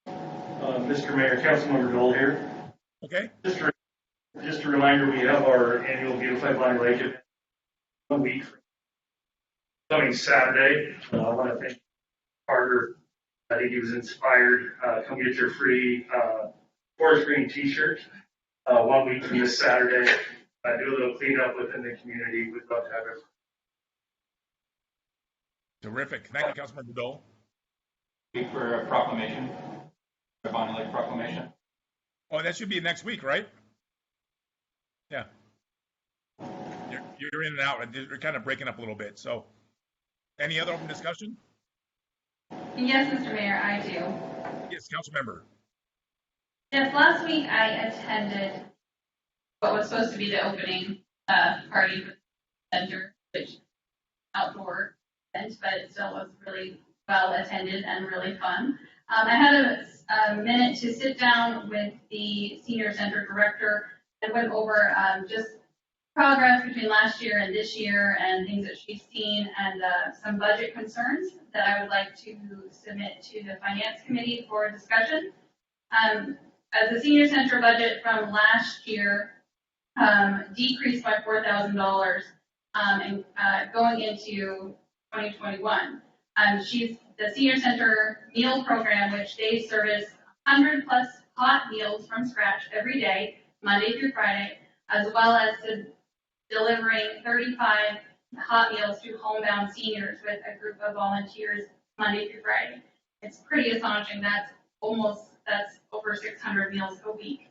S10: Mr. Mayor, Councilmember Dole here.
S1: Okay.
S10: Just a reminder, we have our annual Beautify Blind Lake event 1 week coming Saturday. I want to thank Carter. I think he was inspired. Come get your free forest green t-shirt 1 week from this Saturday. Do a little cleanup within the community. We'd love to have it.
S1: Terrific. Thank you, Councilmember Dole.
S4: For a proclamation, a Bonnie Lake proclamation.
S1: Oh, that should be next week, right? Yeah. You're in and out. You're kind of breaking up a little bit. So, any other open discussion?
S5: Yes, Mr. Mayor, I do.
S1: Yes, Councilmember.
S5: Yes, last week I attended what was supposed to be the opening party for the center, which outdoor event, but it still was really well attended and really fun. I had a minute to sit down with the senior center director and went over just progress between last year and this year and things that she's seen and some budget concerns that I would like to submit to the finance committee for discussion. As the senior center budget from last year decreased by $4,000 and going into 2021. The senior center meal program, which they service 100+ hot meals from scratch every day, Monday through Friday, as well as delivering 35 hot meals to homebound seniors with a group of volunteers Monday through Friday. It's pretty astonishing. That's over 600 meals a week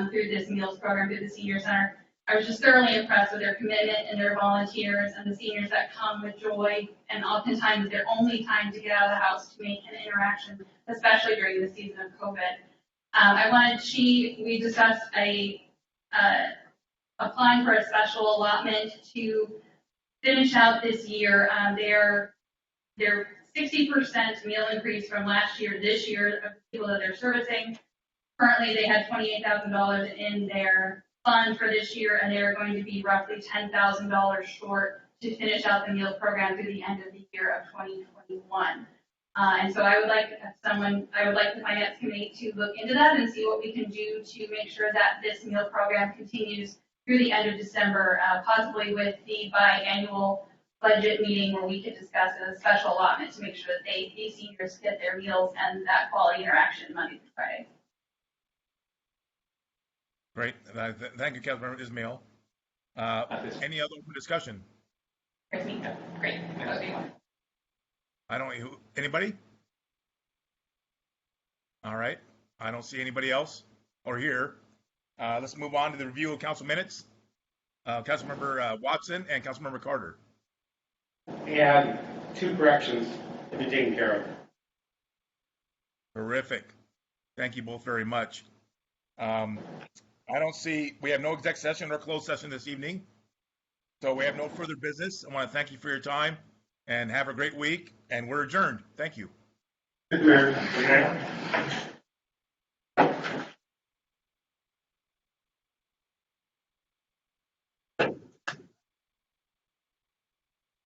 S5: through this meals program through the senior center. I was just thoroughly impressed with their commitment and their volunteers and the seniors that come with joy, and oftentimes their only time to get out of the house to make an interaction, especially during the season of COVID. We discussed applying for a special allotment to finish out this year. Their 60% meal increase from last year to this year of the people that they're servicing. Currently, they had $28,000 in their fund for this year, and they're going to be roughly $10,000 short to finish out the meal program through the end of the year of 2021. And so I would like the finance committee to look into that and see what we can do to make sure that this meal program continues through the end of December, possibly with the biannual budget meeting where we could discuss a special allotment to make sure that these seniors get their meals and that quality interaction Monday through Friday.
S1: Great. Thank you, Councilmember Ismail. Any other open discussion?
S5: Great.
S1: I don't, anybody? All right. I don't see anybody else or here. Let's move on to the review of council minutes. Councilmember Watson and Councilmember Carter.
S9: We have 2 corrections to be taken care of.
S1: Terrific. Thank you both very much. I don't see, we have no exec session or closed session this evening. So we have no further business. I want to thank you for your time and have a great week. And we're adjourned. Thank you.
S9: Good, Mayor.